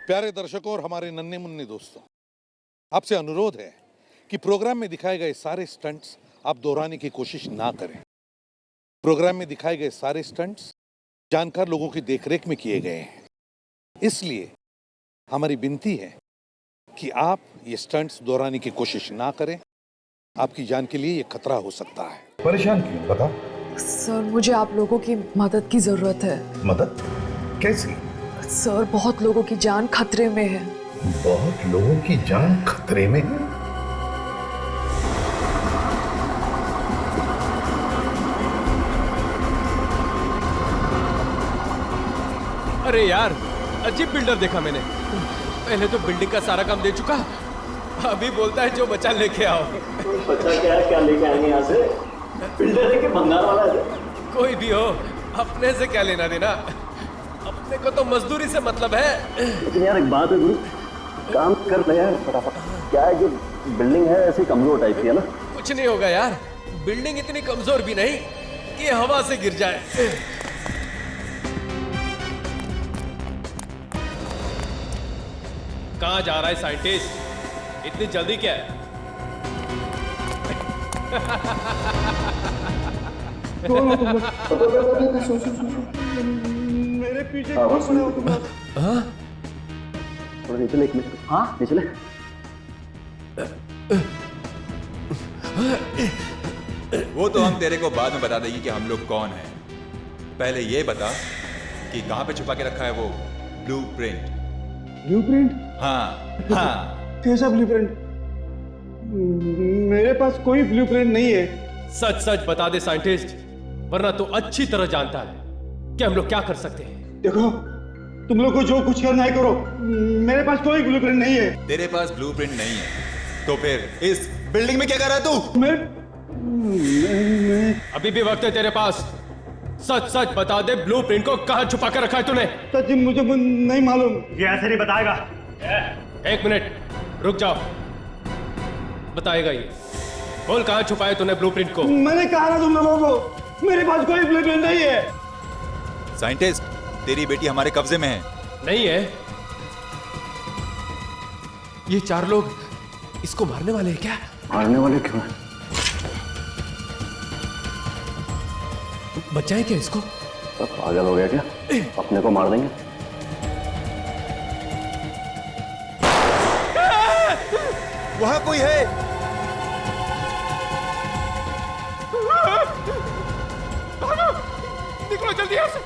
प्यारे दर्शकों और हमारे नन्हे मुन्ने दोस्तों, आपसे अनुरोध है कि प्रोग्राम में दिखाए गए सारे स्टंट्स आप दोहराने की कोशिश ना करें। प्रोग्राम में दिखाए गए सारे स्टंट्स जानकार लोगों की देखरेख में किए गए हैं, इसलिए हमारी विनती है कि आप ये स्टंट्स दोहराने की कोशिश ना करें। आपकी जान के लिए ये खतरा हो सकता है। परेशान क्यों, बता। सर, मुझे आप लोगों की मदद की जरूरत है। मदद? कैसी? सर, बहुत लोगों की जान खतरे में है। बहुत लोगों की जान खतरे में है? अरे यार, अजीब बिल्डर देखा मैंने। पहले तो बिल्डिंग का सारा काम दे चुका, अभी बोलता है जो बचा लेके आओ। बचा क्या लेके आएंगे यहाँ से? बिल्डर है कि भंगार वाला है? क्या भी हो, अपने से क्या लेना देना, अपने को तो मजदूरी से मतलब है। लेकिन यार एक बात है गुरु, काम कर ले यार फटाफट। क्या है कि बिल्डिंग है ऐसी कमजोर टाइप की है ना। कुछ नहीं होगा यार, बिल्डिंग इतनी कमजोर भी नहीं कि हवा से गिर जाए। कहाँ जा रहा है साइंटिस्ट, इतनी जल्दी क्या है? मेरे पीछे थोड़ा नीचे ले, एक मिनट। हाँ नीचे ले। वो तो हम तेरे को बाद में बता देंगे कि हम लोग कौन हैं। पहले ये बता कि कहाँ पे छुपा के रखा है वो ब्लूप्रिंट। ब्लूप्रिंट? हाँ हाँ। कैसा ब्लूप्रिंट? मेरे पास कोई ब्लूप्रिंट नहीं है। सच सच बता दे साइंटिस्ट, वरना तो अच्छी तरह जानता है कि हम लोग क्या कर सकते हैं। देखो, तुम लोग को जो कुछ करना है करो, मेरे पास कोई ब्लूप्रिंट नहीं है। तेरे पास ब्लूप्रिंट नहीं है तो फिर इस बिल्डिंग में क्या कर रहा है तू? मैं अभी भी वक्त है तेरे पास, सच सच बता दे ब्लूप्रिंट को कहाँ छुपा कर रखा है तूने। सच मुझे नहीं मालूम। ये ऐसे नहीं बताएगा। एक मिनट रुक जाओ, बताएगा ये। बोल कहाँ छुपाया तूने ब्लूप्रिंट को? मैंने कहा ना तुम लोगों को, मेरे पास कोई ब्लूप्रिंट नहीं है। साइंटिस्ट, तेरी बेटी हमारे कब्जे में है। नहीं है? ये चार लोग इसको मारने वाले हैं क्या? मारने वाले क्यों हैं? बच्चा है क्या इसको? सब पागल हो गया क्या? अपने को मार देंगे? वहां कोई है। निकलो जल्दी यहाँ से।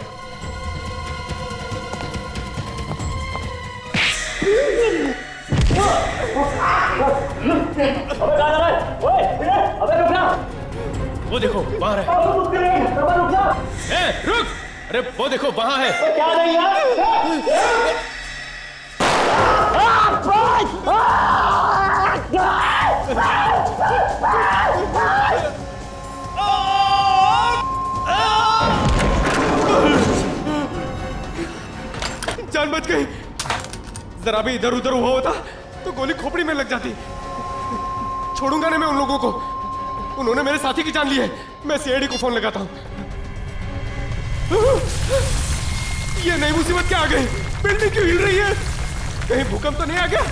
अबे कहाँ जा रहा है? ओए, अबे रुक जा। वो देखो वहां है। रुक जा। रुक, अरे वो देखो वहां है। क्या नहीं यार? जान बच गई। जरा भी इधर उधर हुआ होता तो गोली खोपड़ी में लग जाती। छोड़ूंगा नहीं मैं उन लोगों को, उन्होंने मेरे साथी की जान ली है। मैं सीआईडी को फोन लगाता हूं। ये नई मुसीबत क्या आ गई? बिल्डिंग क्यों हिल रही है? कहीं भूकंप तो नहीं आ गया?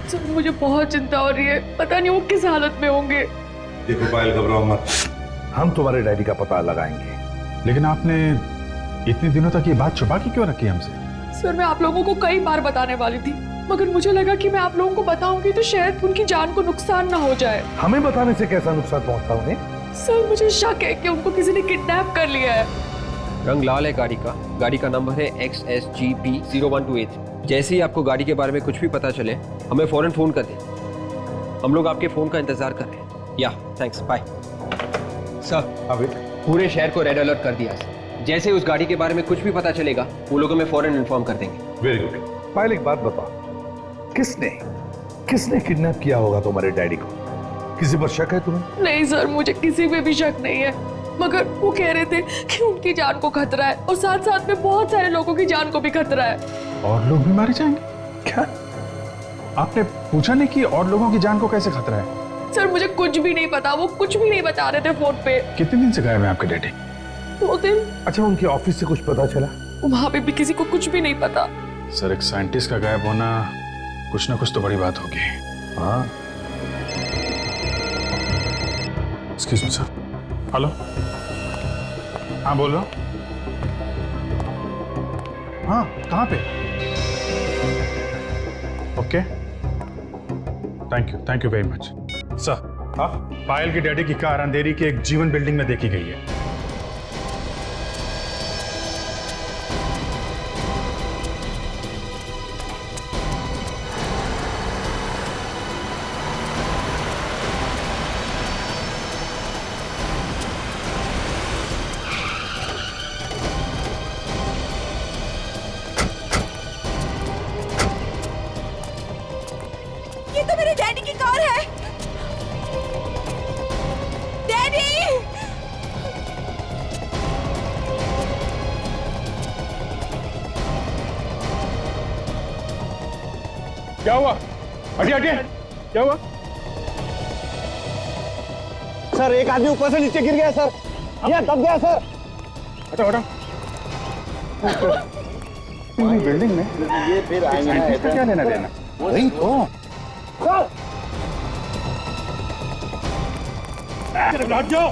सर, मुझे बहुत चिंता हो रही है, पता नहीं वो किस हालत में होंगे। देखो पायल, घबराओ मत, हम तुम्हारे डैडी का पता लगाएंगे। लेकिन आपने इतने दिनों तक ये बात छुपा के क्यों रखी हमसे? सर, मैं आप लोगों को कई बार बताने वाली थी, मगर मुझे लगा कि मैं आप लोगों को बताऊंगी तो शायद उनकी जान को नुकसान ना हो जाए। हमें बताने से कैसा नुकसान पहुंचता उन्हें? सर, मुझे शक है कि उनको किसी ने किडनैप कर लिया है। रंग लाल है गाड़ी का नंबर है XSGP 0128। जैसे ही आपको गाड़ी के बारे में कुछ भी पता चले हमें फौरन फोन कर दें, हम लोग आपके फोन का इंतजार कर रहे हैं। या थैंक्स, बाय सर। अभी पूरे शहर को रेड अलर्ट कर दिया। जैसे उस गाड़ी के बारे में कुछ भी पता चलेगा वो लोग हमें फौरन इन्फॉर्म कर देंगे। Very good. पायल, एक बात बता, किसने किडनैप किया होगा तुम्हारे डैडी को? किसी पर शक है तुम्हें? नहीं सर, मुझे किसी पे भी शक नहीं है। मगर वो कह रहे थे कि उनकी जान को खतरा है और साथ साथ में बहुत सारे लोगों की जान को भी खतरा है। और लोग भी मारे जाएंगे क्या? आपने पूछा नहीं कि और लोगों की जान को कैसे खतरा है? सर मुझे कुछ भी नहीं पता, वो कुछ भी नहीं बता रहे थे फोन पे। कितने दिन से गायब है आपके डैडी? 2 दिन। अच्छा, उनके ऑफिस से कुछ पता चला? वहां पे भी किसी को कुछ भी नहीं पता। सर, एक साइंटिस्ट का गायब होना कुछ ना कुछ तो बड़ी बात होगी। हाँ, एक्सक्यूज मी सर। हेलो, हाँ बोल रहा हूँ। हाँ, कहाँ पे? Okay, thank you very much sir. हाँ, पायल की डैडी की कार अंधेरी की एक जीवन बिल्डिंग में देखी गई है। ये तो मेरे डैडी की कार है। डैडी! क्या हुआ? हटिए हटिए, क्या हुआ? सर एक आदमी ऊपर से नीचे गिर गया सर, यह दब गया सर। हटाओ हटाओ। बिल्डिंग में ये फिर आएंगे ना, साइंटिस्ट का क्या लेना देना? वही तो। हट जाओ।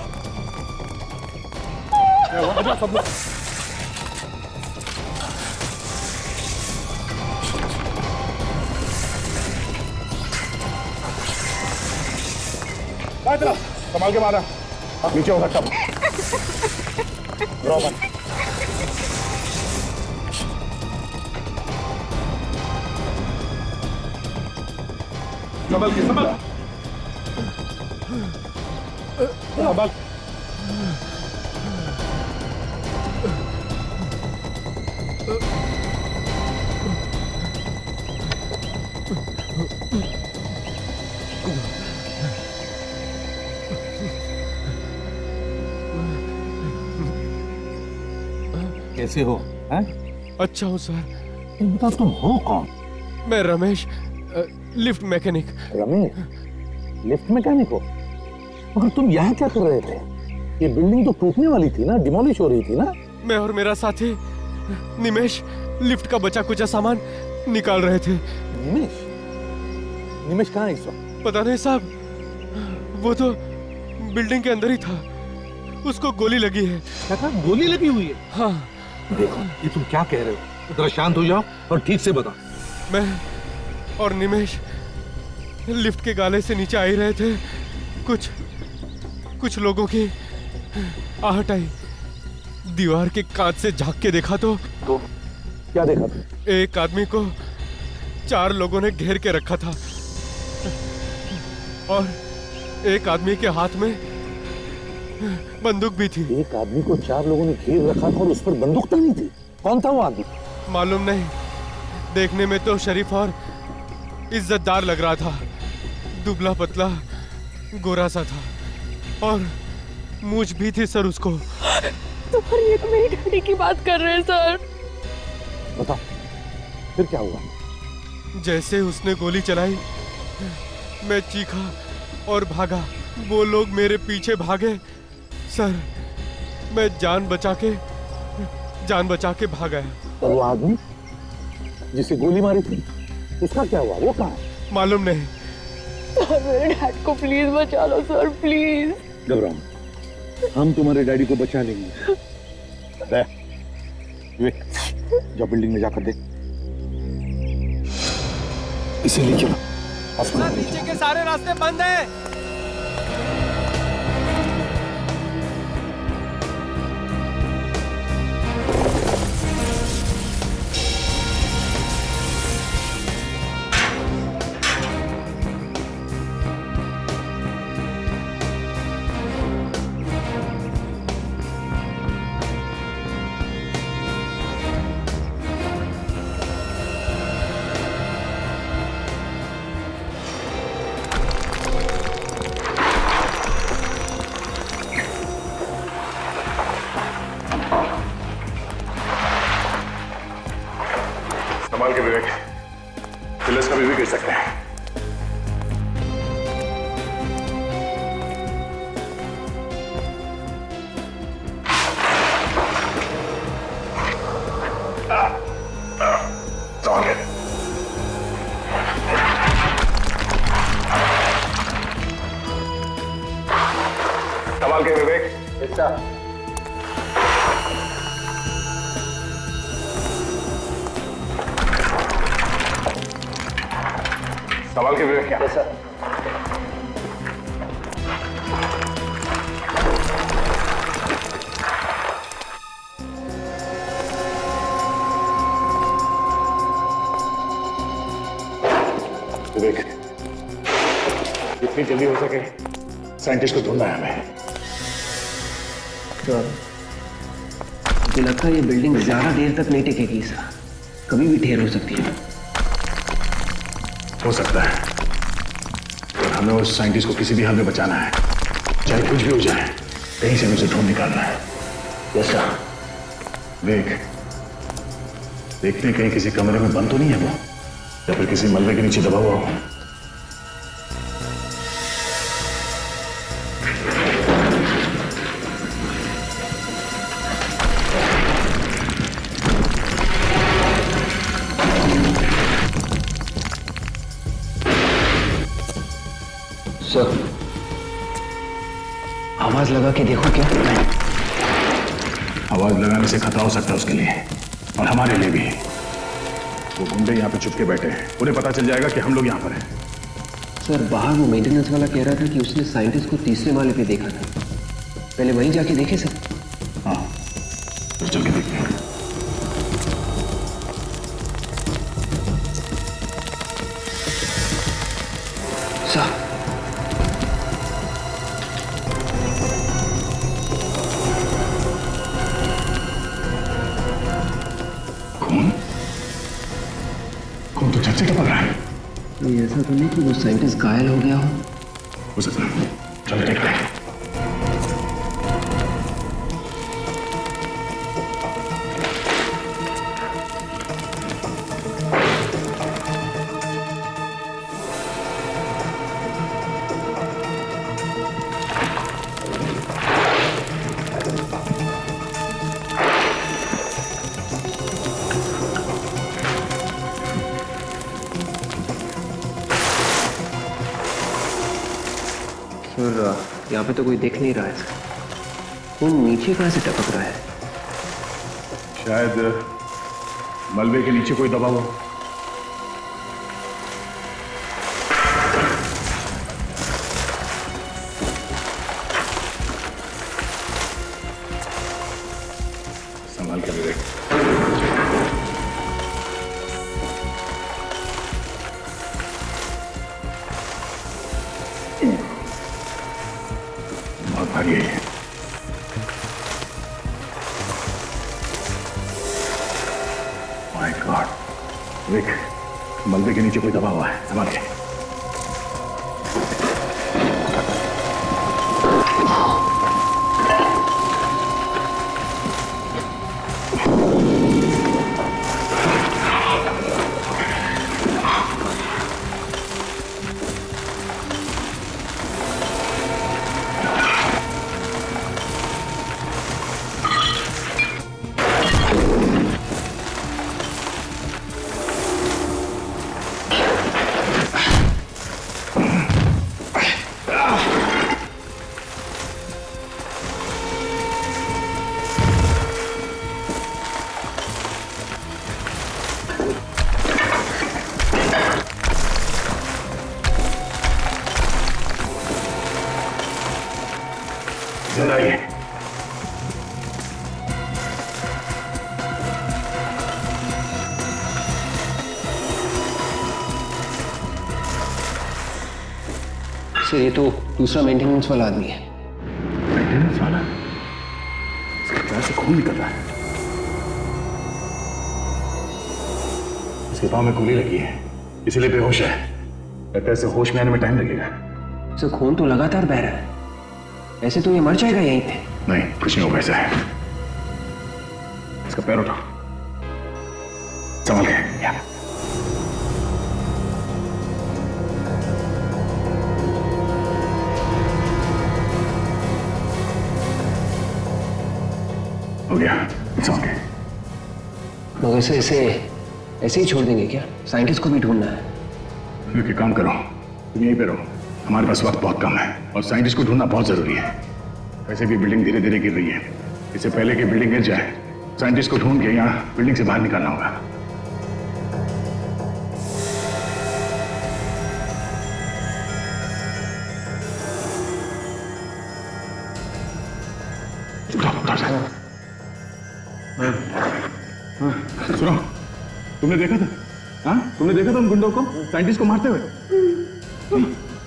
सब लोग संभाल के मारा, नीचे हो सकता। संभल के संभल। कैसे हो? हैं? अच्छा हूँ सर। तुम बताओ, तुम हो कौन? मैं Ramesh, lift mechanic. Ramesh, lift mechanic हो? मगर तुम यहाँ क्या कर रहे थे? ये बिल्डिंग तो टूटने वाली थी ना, डिमोलिश हो रही थी ना? मैं और मेरा साथी निमेश लिफ्ट का बचा कुचा सामान निकाल रहे थे। निमेश? निमेश कहाँ है इस वक्त? पता नहीं साहब, वो तो बिल्डिंग के अंदर ही था। उसको गोली लगी है। क्या कहा? गोली लगी हुई है? हाँ। देखो, ये तुम क्या कह रहे हो? जरा शांत हो जाओ और ठीक से बताओ। मैं और निमेश लिफ्ट के गाले से नीचे आ ही रहे थे। कुछ लोगों की आहट आई। दीवार के कांच से झांक के देखा तो क्या देखा तुम? एक आदमी को 4 लोगों ने घेर के रखा था और एक आदमी के हाथ में बंदूक भी थी। एक आदमी को 4 लोगों ने घेर रखा था और उस पर बंदूक तानी थी। कौन था वो आदमी? मालूम नहीं, देखने में तो शरीफ और इज्जतदार लग रहा था। दुबला पतला गोरा सा था और मूंछ भी थी सर उसको। सर ये तो मेरी डैडी की बात कर रहे हैं सर। बताओ, फिर क्या हुआ? जैसे उसने गोली चलाई, मैं चीखा और भागा। वो लोग मेरे पीछे भागे सर। मैं जान बचा के भाग गया। और वो आदमी जिसे गोली मारी थी, उसका क्या हुआ? वो कहाँ है? मालूम नहीं। सर मेरे डैड को प्लीज बचा लो सर, प्लीज। घबराओ, हम तुम्हारे डैडी को बचा लेंगे। जाओ बिल्डिंग में जाकर देख। इसे लेके हॉस्पिटल। नीचे के सारे रास्ते बंद हैं। संभाल के विवेक, पिलर्स कभी भी गिर सकते हैं। संभाल के। संभाल के विवेक। संभाल के विवेक। क्या सर? विवेक, जितनी जल्दी हो सके साइंटिस्ट को ढूंढना है हमें। तो मुझे लगता है ये बिल्डिंग ज्यादा देर तक नहीं टिकेगी सर, कभी भी ढेर हो सकती है। हो सकता है, पर हमें उस साइंटिस्ट को किसी भी हाल में बचाना है, चाहे कुछ भी हो जाए, कहीं से उसे ढूंढ निकालना है। Yes sir. विवेक, देखते हैं कहीं किसी कमरे में बंद तो नहीं है वो, या फिर किसी मलबे के नीचे दबा हुआ हो। सर, आवाज लगा के देखो क्या? आवाज लगाने से खतरा हो सकता है उसके लिए और हमारे लिए भी। वो गुंडे यहाँ पे छुप के बैठे हैं, उन्हें पता चल जाएगा कि हम लोग यहाँ पर हैं। सर, बाहर वो मेंटेनेंस वाला कह रहा था कि उसने साइंटिस्ट को तीसरे माले पे देखा था। पहले वहीं जाके देखे सर। हाँ, तो चल के देखते हैं। सर, खून तो छत से टपक रहा है। ये ऐसा तो नहीं कि वो साइंटिस्ट घायल हो गया हो सकता है। चलो देखते हैं। सर, यहाँ पे तो कोई देख नहीं रहा है सर। खून नीचे कहाँ से टपक रहा है? शायद मलबे के नीचे कोई दबा हो। संभाल के विवेक। बहुत भारी है। माय गॉड, विवेक, मलबे के नीचे कोई दबा हुआ है। संभाल के। जिंदा ही है। सर, ये तो दूसरा मेंटेनेंस वाला आदमी है। मेंटेनेंस वाला? इसके पैर से खून निकल रहा है। इसके पांव में गोली लगी है, इसीलिए बेहोश है। लगता है इसे होश में आने में टाइम लगेगा। सर, खून तो लगातार बह रहा है, ऐसे तो ये मर जाएगा यहीं पे। नहीं, कुछ नहीं होगा। ऐसा है, इसका पैर उठा, संभाल के। It's okay. मगर से ऐसे ऐसे ही छोड़ देंगे क्या? साइंटिस्ट को भी ढूंढना है। लोग एक काम करो, तुम यहीं पे रहो, हमारे पास वक्त बहुत कम है और साइंटिस्ट को ढूंढना बहुत जरूरी है। वैसे भी बिल्डिंग धीरे धीरे गिर रही है, इससे पहले कि बिल्डिंग गिर जाए साइंटिस्ट को ढूंढ के यहाँ बिल्डिंग से बाहर निकालना होगा। सुनो, तुमने देखा था? हाँ, तुमने देखा था उन गुंडों को साइंटिस्ट को मारते हुए?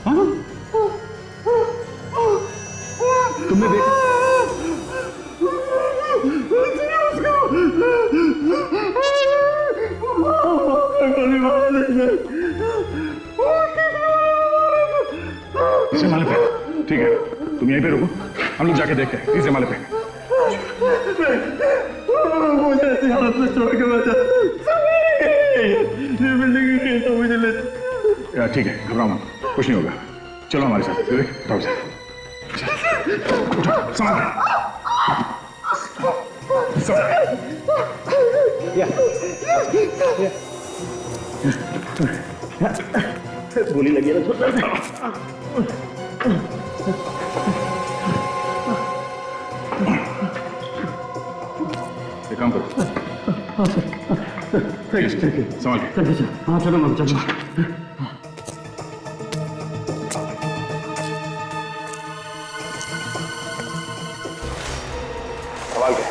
हाँ? तुमने देखा? तीसरे माले पे, ठीक है, तुम यहीं पे रुको, हम लोग जाके देखते हैं तीसरे माले पे। मुझे ऐसी हालत में छोड़ के बचा, ये बिल्डिंग तो मुझे ले। ठीक है, घबराओ मत, कुछ नहीं होगा, चलो हमारे साथ। उठाओ से, उठाओ, संभाल के। गोली लगी है ना। एक काम करो, ठीक है, संभाल के। हाँ चलो मत चलो। संभाल के,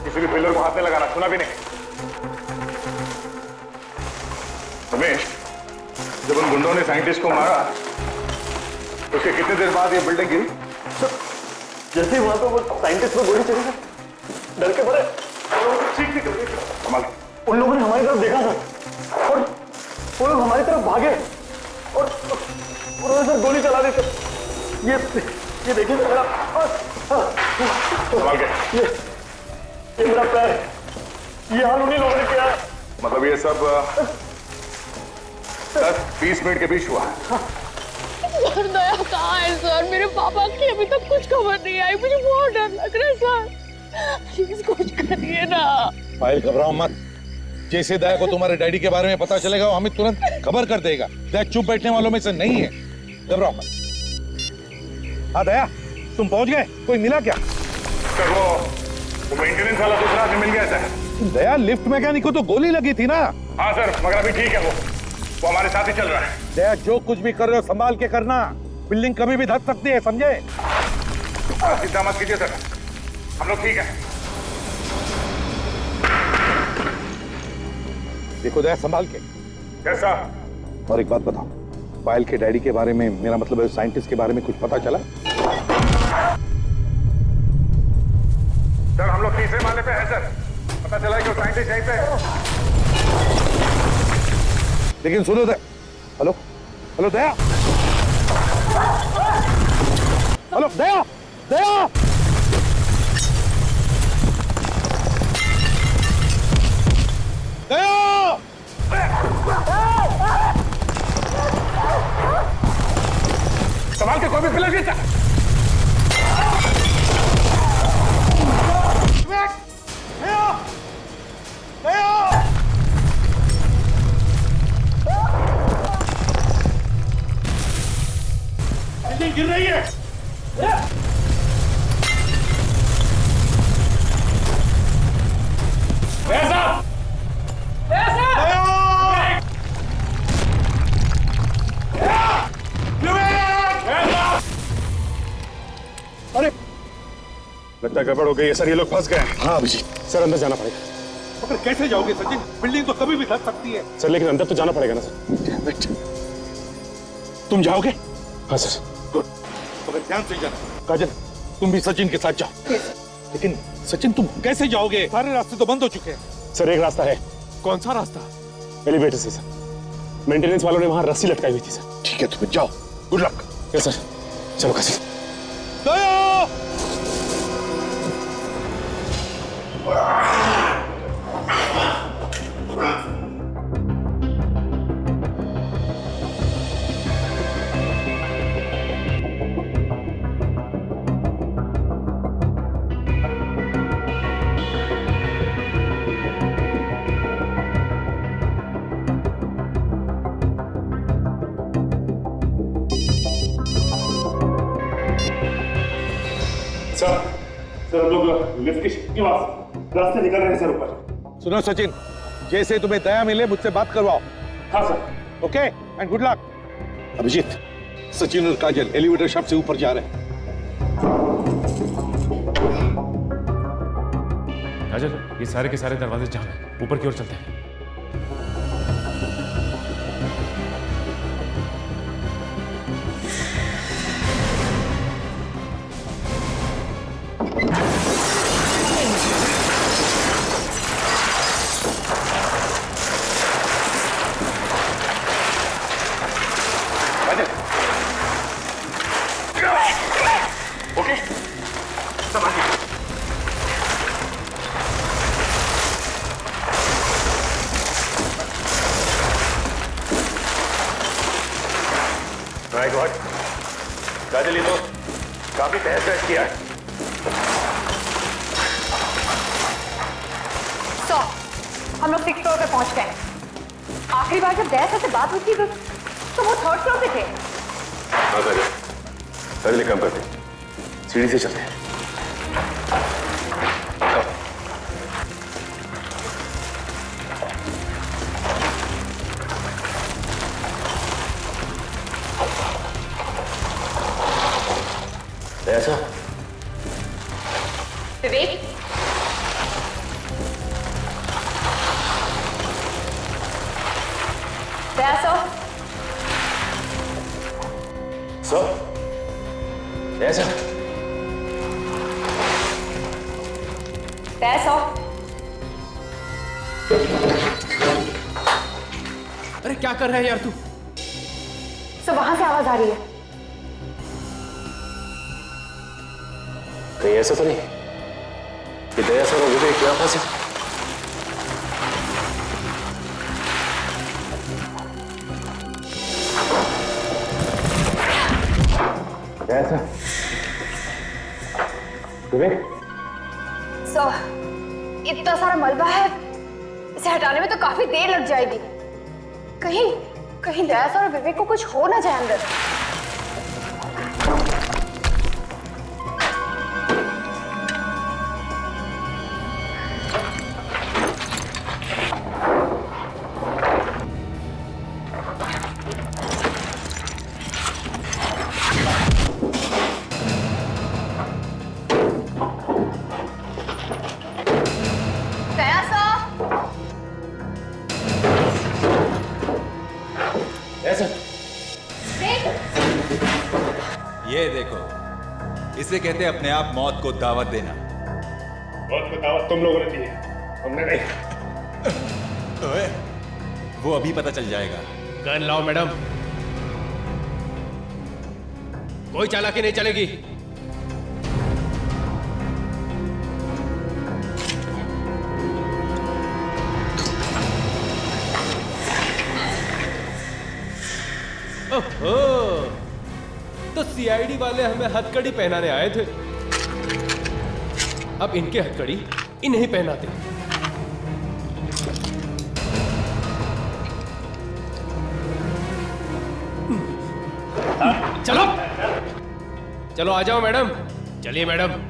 किसी भी पिलर को हाथ में लगाना, सुना भी नहीं। रमेश, जब उन गुंडों ने साइंटिस्ट को मारा उसके कितने देर बाद ये बिल्डिंग गिरी? जैसे ही वहां पे वो साइंटिस्ट को गोली चली, डर के मारे ठीक ठीक ठीक, संभाल के। उन लोगों ने हमारी तरफ देखा था और वो लोग हमारी तरफ भागे और उन्होंने सर गोली चला दी। ये देखिए मेरा, संभाल के। ये मेरा पैर, ये हाल उन्हीं लोगों ने किया है। मतलब ये सब 10-20 मिनट के बीच हुआ। सर दया कहाँ है सर? मेरे पापा की अभी तक कुछ खबर नहीं आई, मुझे बहुत डर लग रहा है सर, प्लीज कुछ करिए ना। पायल घबराओ मत, जैसे दया को तुम्हारे डैडी के बारे में पता चलेगा वो हमें तुरंत खबर कर देगा। दया चुप बैठने वालों में से नहीं है, घबराओ मत। हाँ दया, तुम पहुंच गए? कोई मिला क्या? सर वो मेंटेनेंस वाला दूसरा आदमी मिल गया सर। दया, लिफ्ट मैकेनिक को तो गोली लगी थी ना। हाँ सर, मगर अभी ठीक है, वो हमारे साथ ही चल रहा है। दया, जो कुछ भी कर रहे हो संभाल के करना, बिल्डिंग कभी भी धस सकती है, समझे? चिंता मत कीजिए सर, हम लोग ठीक है। देखो दया, संभाल के। कैसा? और एक बात बताओ, पायल के डैडी के बारे में, मेरा मतलब है साइंटिस्ट के बारे में कुछ पता चला? सर हम लोग तीसरे माले पे हैं सर, पता चला है कि वो साइंटिस्ट यहीं पे है। लेकिन सुनो दया, हेलो हेलो दया, हेलो दया, दया, दया, संभाल के, कोई भी पिलर गिरता। गिर रही है। अरे लगता है गड़बड़ हो गई है सर, ये लोग फंस गए हैं। हाँ अभिजीत, सर अंदर जाना पड़ेगा। मगर कैसे जाओगे सचिन? बिल्डिंग तो कभी भी धस सकती है। सर लेकिन अंदर तो जाना पड़ेगा ना सर। तुम जाओगे? हाँ सर। गुड, मगर ध्यान से जाना। काजल, तुम भी सचिन के साथ जाओ। लेकिन सचिन तुम कैसे जाओगे? सारे रास्ते तो बंद हो चुके हैं। सर एक रास्ता है। कौन सा रास्ता? एलिवेटर से सर, मेंटेनेंस वालों ने वहां रस्सी लटकाई हुई थी सर। ठीक है, तुम जाओ, गुड लक। यस सर, चलो काशी। दया! लोग लिफ्ट के पास रास्ते निकल रहे हैं सर ऊपर। सुनो सचिन, जैसे तुम्हें दया मिले मुझसे बात करवाओ। हाँ sir. Okay and good luck. Abhijit, Sachin और काजल एलिवेटर शाफ्ट से ऊपर जा रहे हैं। काजल, ये सारे के सारे दरवाजे जाम हैं, ऊपर की ओर चलते हैं। ओके, सब आगे। माय गॉड, काजल ये तो काफी तहस नहस किया है। तो हम लोग 6th फ्लोर पे पहुंच गए। आखिरी बार जब दया से बात हुई थी तो वो 3rd फ्लोर पे थे। हाँ काजल, काजल एक काम करते हैं, सीढ़ी से चलते हैं। ऐसा विवेक, दया सर, ऐसा दया सर। अरे क्या कर रहा है यार तू? सर वहां से आवाज आ रही है। कहीं ऐसा तो नहीं कि दया सर और विवेक यहाँ फंसे? ऐसा विवेक, सर इतना सारा मलबा है, इसे हटाने में तो काफी देर लग जाएगी। कहीं कहीं दया सर और विवेक को कुछ हो ना जाए अंदर। ये देखो, इसे कहते हैं अपने आप मौत को दावत देना। मौत को दावत तुम लोगों ने दी है, हमने नहीं। ओए, वो अभी पता चल जाएगा। गन लाओ मैडम, कोई चालाकी नहीं चलेगी। ओहो, तो सीआईडी वाले हमें हथकड़ी पहनाने आए थे, अब इनके हथकड़ी इन्हें पहनाते। चलो चलो आ जाओ मैडम, चलिए मैडम।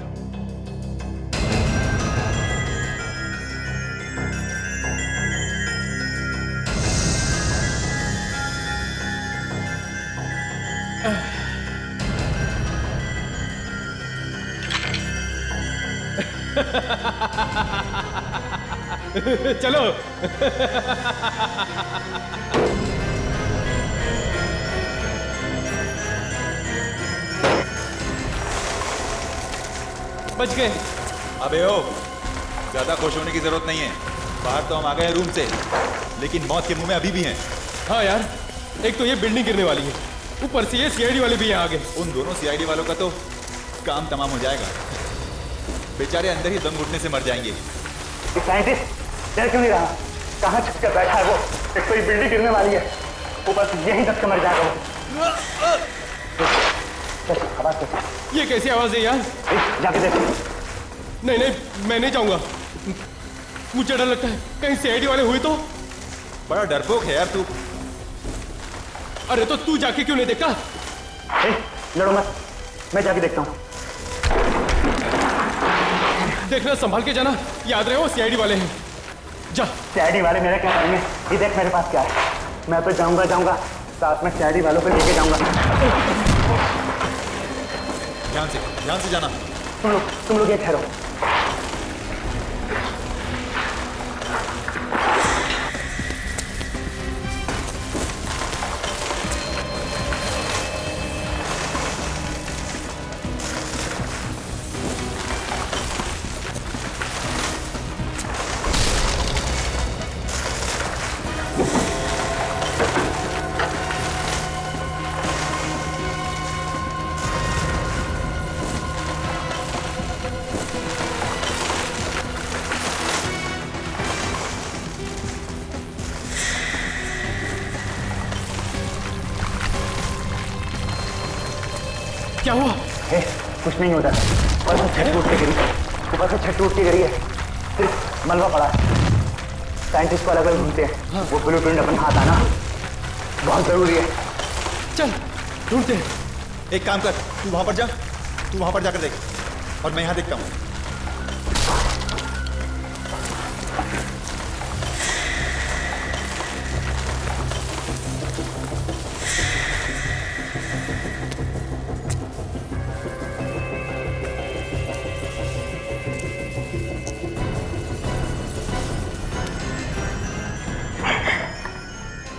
चलो बच गए। अबे ओ, ज्यादा खुश होने की जरूरत नहीं है। बाहर तो हम आ गए रूम से, लेकिन मौत के मुंह में अभी भी हैं। हाँ यार, एक तो ये बिल्डिंग गिरने वाली है, ऊपर से ये सीआईडी वाले भी यहाँ आ गए। उन दोनों सीआईडी वालों का तो काम तमाम हो जाएगा। बेचारे अंदर ही दम घुटने से मर जाएंगे। साइंटिस्ट डर क्यों नहीं रहा? कहाँ छुप कर बैठा है वो? एक तो ये बिल्डिंग गिरने वाली है, ऊपर से यहीं दब के मर जाएगा वो। ये कैसी आवाज है यार? जाके देख। नहीं नहीं, मैं नहीं जाऊंगा, मुझे डर लगता है कहीं सीआईडी वाले हुए तो। बड़ा डरपोक है यार तू। अरे तो तू जाके क्यों नहीं देखा? लड़ो मत, मैं जाके देखता हूँ। देखना, संभाल के जाना, याद रहे वो सीआईडी वाले हैं। जा। सीआईडी वाले मेरा क्या करेंगे? ये देख मेरे पास क्या है, मैं तो जाऊंगा साथ में सीआईडी वालों को लेके जाऊंगा। ध्यान से जाना। तुम लोग ये ठहरो। क्या हुआ? कुछ नहीं होता, ऊपर से छत टूट के गिरी है, सिर्फ मलबा पड़ा है। साइंटिस्ट को अलग अलग ढूंढते हैं। वो ब्लूप्रिंट अपन हाथ आना बहुत जरूरी है। चल ढूंढते हैं। एक काम कर, तू वहां पर जाकर देख और मैं यहां देखता हूं।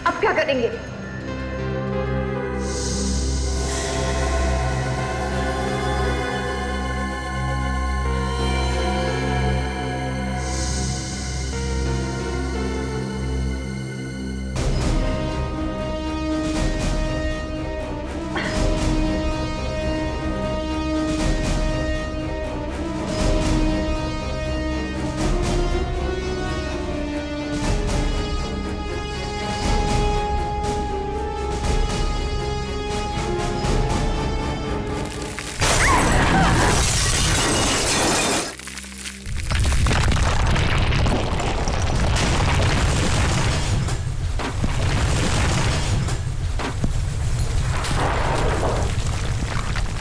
अब क्या करेंगे?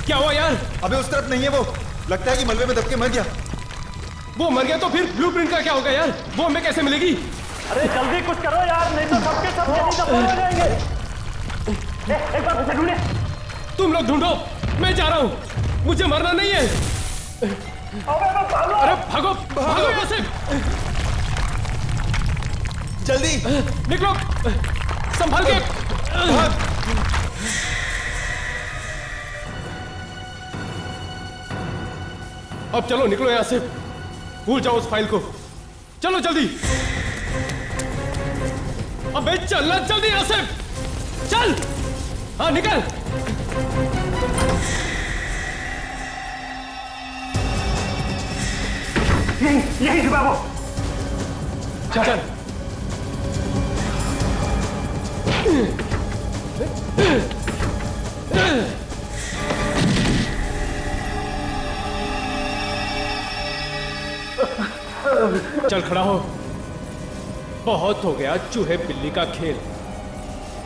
क्या हुआ यार? अबे उस तरफ नहीं है वो, लगता है कि मलबे में दब के मर गया। वो मर गया तो फिर ब्लूप्रिंट का क्या होगा यार? वो हमें कैसे मिलेगी? अरे जल्दी कुछ करो यार, नहीं तो सबके सब जमीन का हो जाएंगे। एक बार उसे ढूंढे। तुम लोग ढूंढो, मैं जा रहा हूं, मुझे मरना नहीं है। अरे भागो भागो यहाँ से, जल्दी निकलो, संभाल के। अब चलो निकलो यहां से, भूल जाओ उस फाइल को। चलो जल्दी, अबे चलना जल्दी यहां से, चल। हाँ निकल। यही छुपा वो। चल। चल खड़ा हो, बहुत हो गया चूहे बिल्ली का खेल।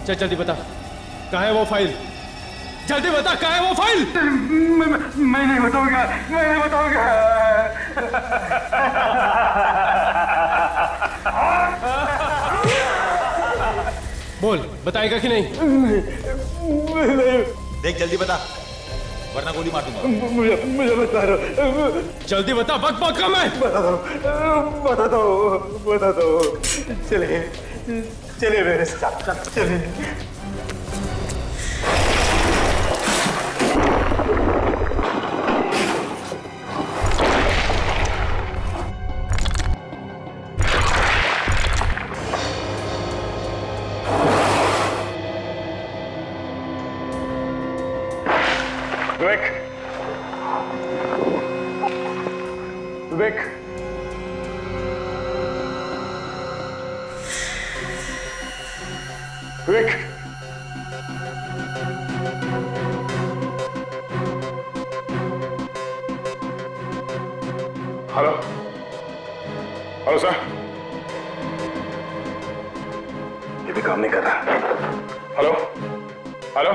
चल जल्दी बता, कहाँ है वो फाइल? जल्दी बता, कहाँ है वो फाइल? मैं नहीं बताऊंगा, मैं नहीं बताऊंगा। बोल, बताएगा कि नहीं? देख जल्दी बता, वरना गोली मार दूंगा। मुझे बता दो। जल्दी बता, बक बक कम है। बता दो। चलिए मेरे साथ, चलिए। विवेक, विवेक, हेलो हेलो सर, ये भी काम नहीं कर रहा। हेलो हेलो,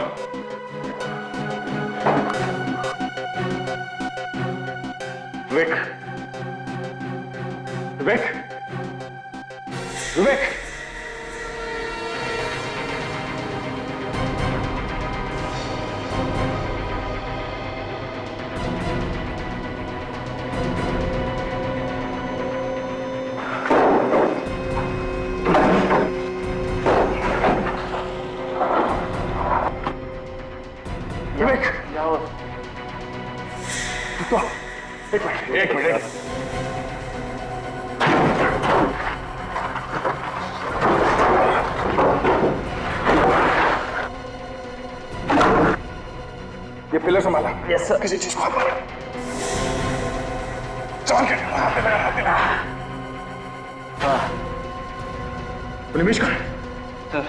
विवेक विवेक, विवेक, विवेक, तो एक मिनट। ये पिलर संभाला। Yes sir. किसी चीज को हाथ मारा। संभाल के। निमेश कहाँ है? सर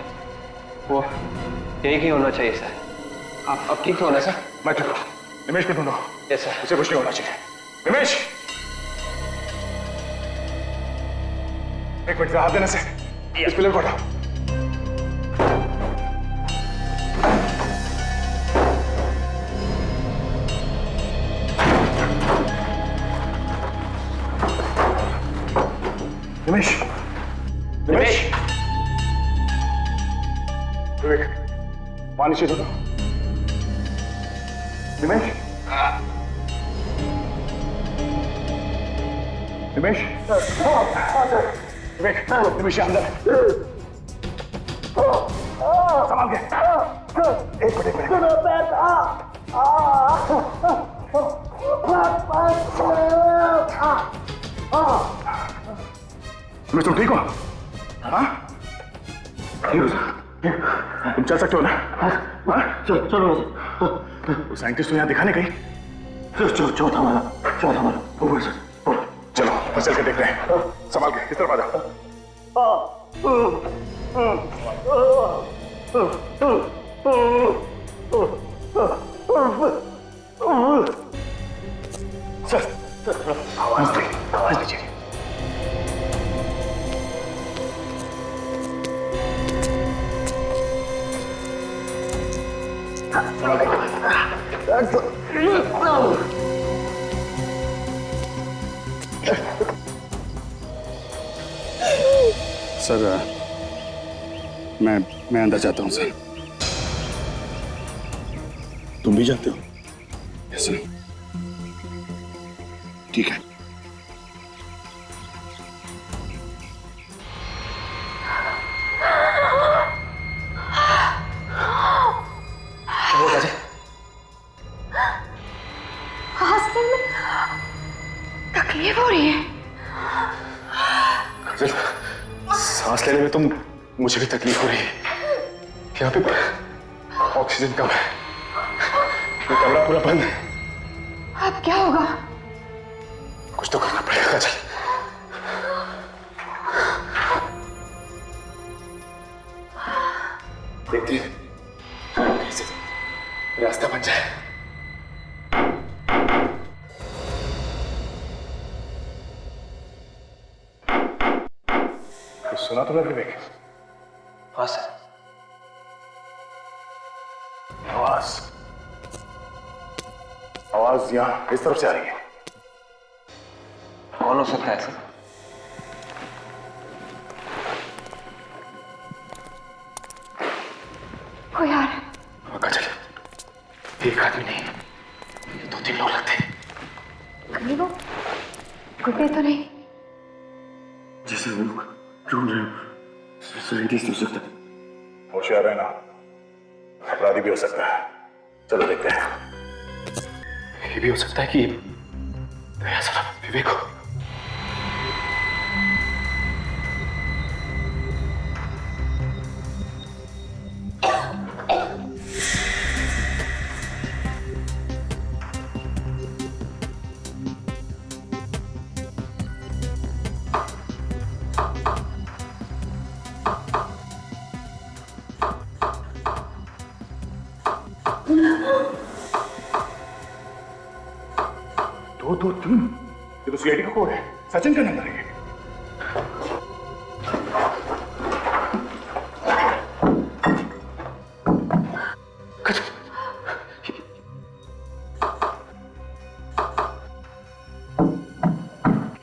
वो यही कहीं होना चाहिए सर। आप ठीक तो होना सर? मैं ठीक हूँ। निमेश को ढूंढो। Yes sir. उसे कुछ नहीं होना चाहिए। निमेश, एक मिनट हाथ देने से इस पिलर को हटाओ। निमेश, निमेश, विवेक, पानी से दो। निमेश, निमेश, विवेक, निमेश अंदर संभाल के। एक मिनट। तुम ठीक हो? हाँ? तुम चल सकते हो ना? हाँ? चलो। वो साइंटिस्ट तो यहाँ दिखाने गई। चौथा वाला। ऊपर से। चलो, बस चल के देखते हैं। संभाल के, इस तरफ आ जाओ। सर, आवाज दीजिए। सर, मैं अंदर जाता हूँ सर। तुम भी जाते हो? Yes sir. ठीक है। तकलीफ हो रही है। सांस लेने में तो मुझे भी तकलीफ हो रही है। यहाँ पे ऑक्सीजन कम है। ये कमरा पूरा बंद है। अब क्या होगा? कुछ तो करना पड़ेगा काजल। देखते हैं कैसे रास्ता बन जाए। सुना तो विवेक? हाँ सर। आवाज यहाँ इस तरफ से आ रही है। कौन हो सकता है सर? कोई आ रहा है। काजल, एक आदमी नहीं, 2-3 लोग लगते हैं। कहीं वो गुड्डे तो नहीं? जैसे हम लोग ढूंढ रहे हो, साइंटिस्ट हो सकता है। होशियार है ना, अपराधी भी हो सकता है। चलो देखते हैं। ये भी हो सकता है कि दया साहब विवेक हो। दो तीन, ये तो सीआईडी का कोड है। सचिन का नंबर है।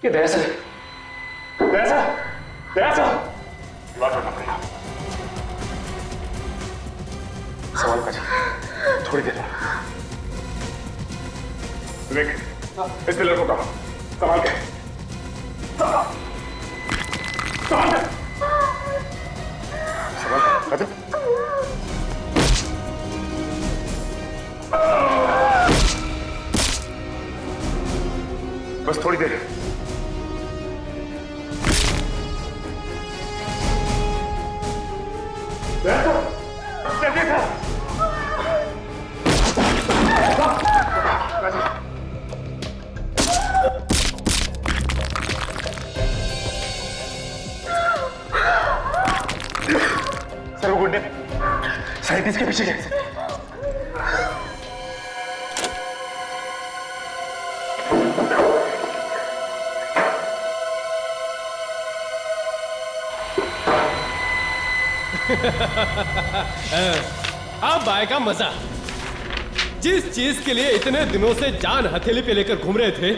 ये दया से बात करना पड़ेगा। सवाल का थोड़ी देर विवेक, इस पिलर को कहा संभाल के संभाल के बस थोड़ी देर। सर वो गुंडे साइंटिस्ट के पीछे गए। अब आएगा मजा। जिस चीज के लिए इतने दिनों से जान हथेली पे लेकर घूम रहे थे,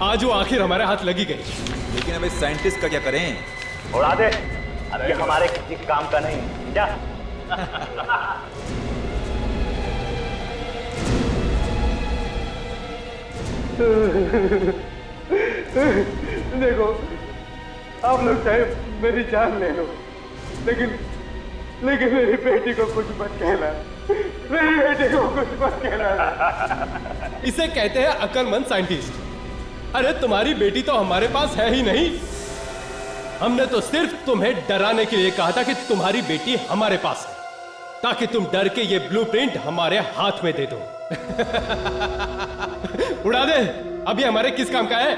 आज वो आखिर हमारे हाथ लगी गई। लेकिन अब इस साइंटिस्ट का क्या करें? उड़ा दे, अब ये हमारे किसी काम का नहीं। क्या देखो, आप लोग चाहे मेरी जान ले लो, लेकिन मेरी बेटी को कुछ मत कहना। मेरी बेटी को कुछ मत कहना। इसे कहते हैं अक्लमंद साइंटिस्ट। अरे तुम्हारी बेटी तो हमारे पास है ही नहीं। हमने तो सिर्फ तुम्हें डराने के लिए कहा था कि तुम्हारी बेटी हमारे पास है, ताकि तुम डर के ये ब्लूप्रिंट हमारे हाथ में दे दो। उड़ा दे, अभी हमारे किस काम का है?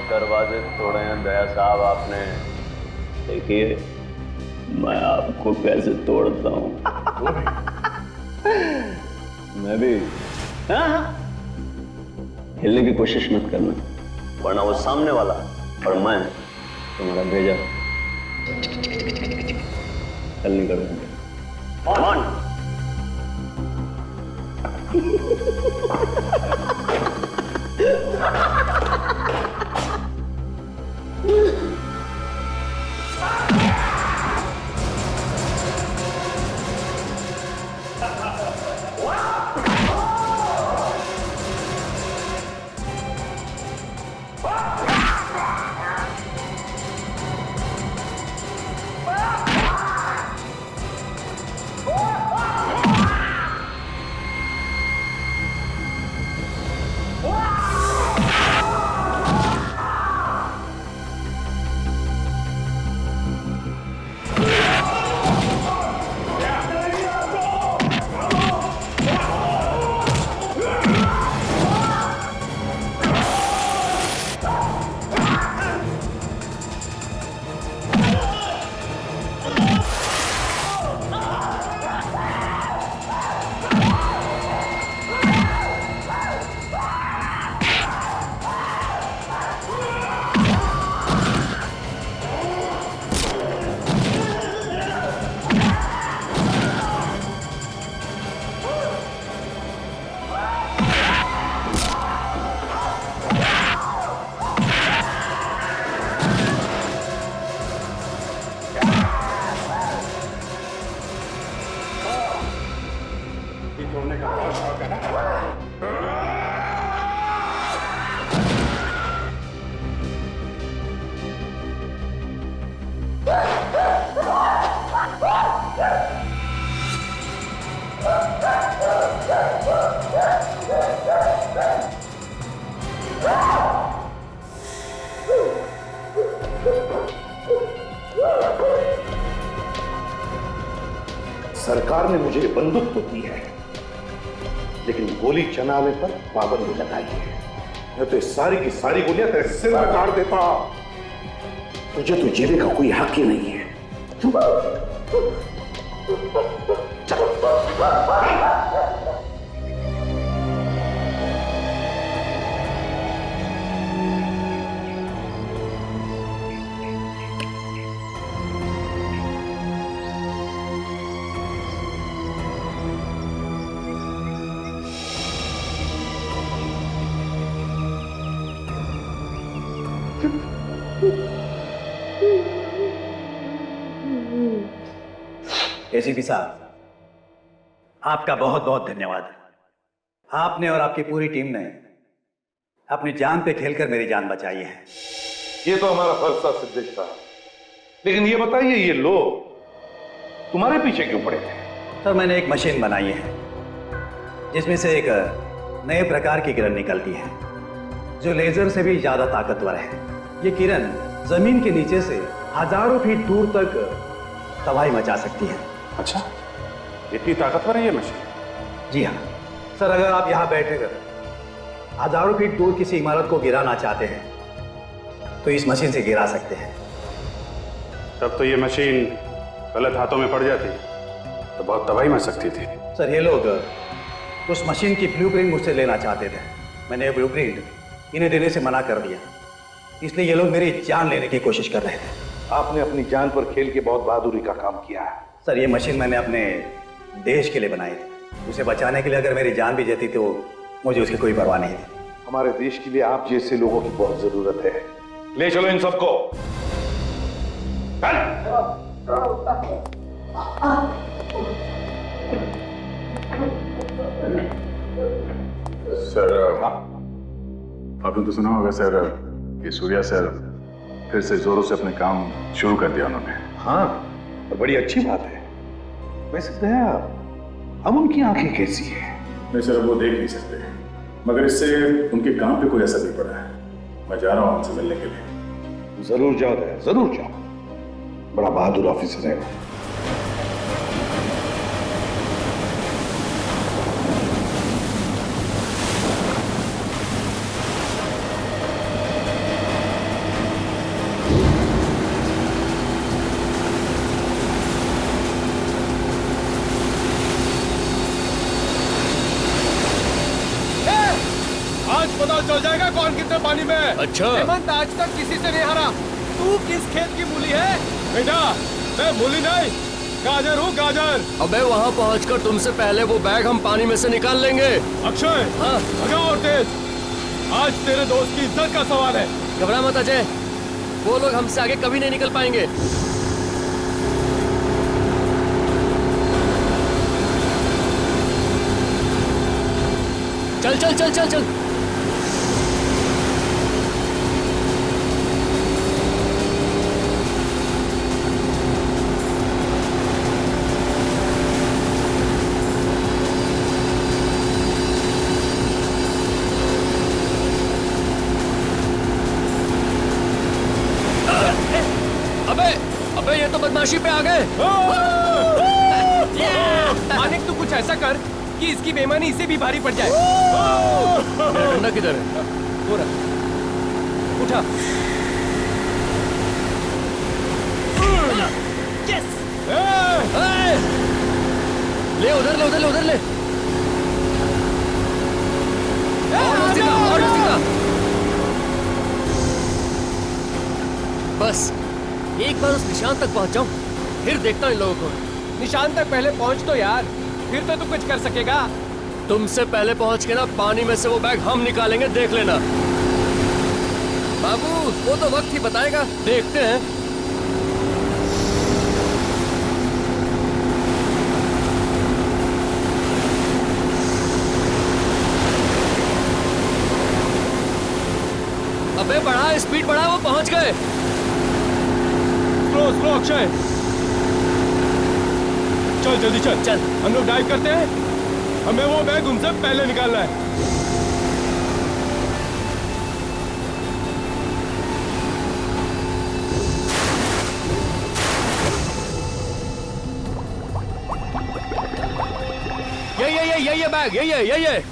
दरवाजे तोड़े हैं दया साहब आपने। देखिए मैं आपको कैसे तोड़ता हूँ। मैं भी हिलने की कोशिश मत करना, वरना वो सामने वाला और मैं तुम्हारा भेजा हल नहीं करूंगा। सरकार ने मुझे बंदूक तो दी है, लेकिन गोली चलाने पर पाबंदी लगाई है। मैं तो सारी की सारी गोलियां तेरे सिर में गाड़ देता। तुझे तो जीने का कोई हक ही नहीं है। एसीपी साहब, आपका बहुत बहुत धन्यवाद। आपने और आपकी पूरी टीम ने अपनी जान पे खेलकर मेरी जान बचाई है। ये तो हमारा फर्ज था सिद्धेश साहब, लेकिन ये बताइए, ये लोग तुम्हारे पीछे क्यों पड़े थे? सर, मैंने एक मशीन बनाई है जिसमें से एक नए प्रकार की किरण निकलती है जो लेजर से भी ज्यादा ताकतवर है। ये किरण जमीन के नीचे से हजारों फीट दूर तक तबाही मचा सकती है। अच्छा, इतनी ताकतवर है ये मशीन? जी हाँ सर, अगर आप यहाँ बैठकर हजारों फीट दूर किसी इमारत को गिराना चाहते हैं तो इस मशीन से गिरा सकते हैं। तब तो ये मशीन गलत हाथों में पड़ जाती तो बहुत तबाही मच सकती थी। सर, ये लोग उस मशीन की ब्लूप्रिंट मुझसे लेना चाहते थे। मैंने ब्लूप्रिंट इन्हें देने से मना कर दिया, इसलिए ये लोग मेरी जान लेने की कोशिश कर रहे थे। आपने अपनी जान पर खेल के बहुत बहादुरी का काम किया है। सर, ये मशीन मैंने अपने देश के लिए बनाई थी। उसे बचाने के लिए अगर मेरी जान भी जाती तो मुझे उसकी कोई परवाह नहीं थी। हमारे देश के लिए आप जैसे लोगों की बहुत जरूरत है। ले चलो इन सबको। सर, आपने तो सुना होगा सर कि सूर्या सर फिर से जोरों से अपने काम शुरू कर दिया उन्होंने। हाँ, और बड़ी अच्छी बात है। वैसे दया, अब उनकी आंखें कैसी है? नहीं सर, वो देख नहीं सकते, मगर इससे उनके काम पे कोई असर नहीं पड़ा है। मैं जा रहा हूँ उनसे मिलने के लिए। जरूर जाओ दया, जरूर जाओ। बड़ा बहादुर ऑफिसर है वो। पता चल जाएगा कौन कितने पानी में। अच्छा, हेमंत आज तक किसी से नहीं हारा। तू किस खेत की मूली है? बेटा, मैं मूली नहीं, गाजर हूँ, गाजर। अबे वहाँ पहुँचकर तुमसे पहले वो बैग हम पानी में से निकाल लेंगे। अक्षय, हाँ, भगाओ और तेज। आज तेरे दोस्त की इज्जत का सवाल है। घबरा मत अजय, वो लोग हमसे आगे कभी नहीं निकल पाएंगे। चल चल चल चल चल। अबे ये तो बदमाशी पे आ गए। मानिक, तू कुछ ऐसा कर कि इसकी बेईमानी इसे भी भारी पड़ जाए। मेरा डंडा किधर है? वो रहा, उठा। यस! ले उधर ले, उधर ले, उधर ले। और सीधा। बस एक बार उस निशान तक पहुंच जाऊं, फिर देखता हूं इन लोगों को। निशान तक पहले पहुंच तो यार, फिर तो तू कुछ कर सकेगा। तुमसे पहले पहुंच के ना पानी में से वो बैग हम निकालेंगे, देख लेना। बाबू, वो तो वक्त ही बताएगा, देखते हैं। अबे बढ़ा, स्पीड बढ़ा, वो पहुंच गए। स्लो स्लो अक्षय, चल जल्दी चल। चल, हम लोग डाइव करते हैं। हमें वो बैग उनसे पहले निकालना है। ये बैग, ये।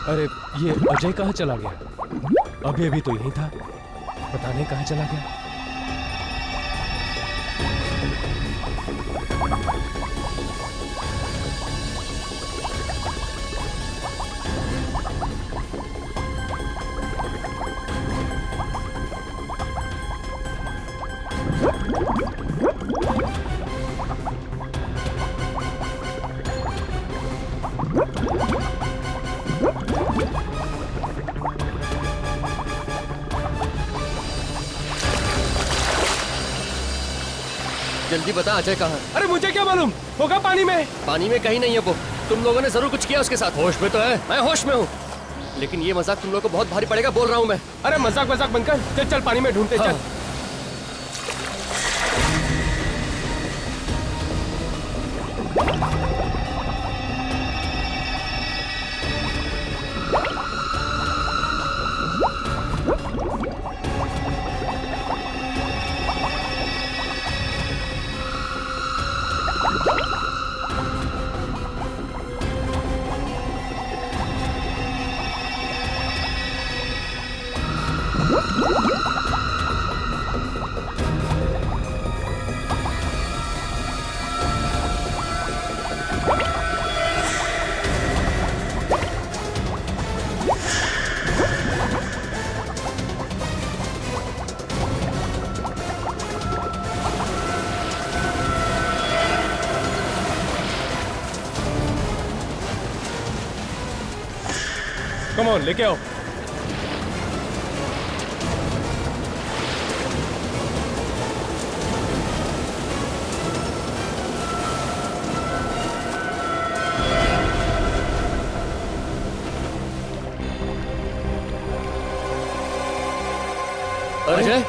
अरे ये अजय कहाँ चला गया? अभी अभी तो यहीं था, पता नहीं कहाँ चला गया। जल्दी बता अजय कहाँ है? अरे मुझे क्या मालूम, होगा पानी में। पानी में कहीं नहीं है वो। तुम लोगों ने जरूर कुछ किया उसके साथ। होश में तो है, मैं होश में हूँ, लेकिन ये मजाक तुम लोगों को बहुत भारी पड़ेगा, बोल रहा हूँ मैं। अरे मजाक बंद कर, चल चल पानी में ढूंढते चल। कम ऑन, लेके आओ। अजय,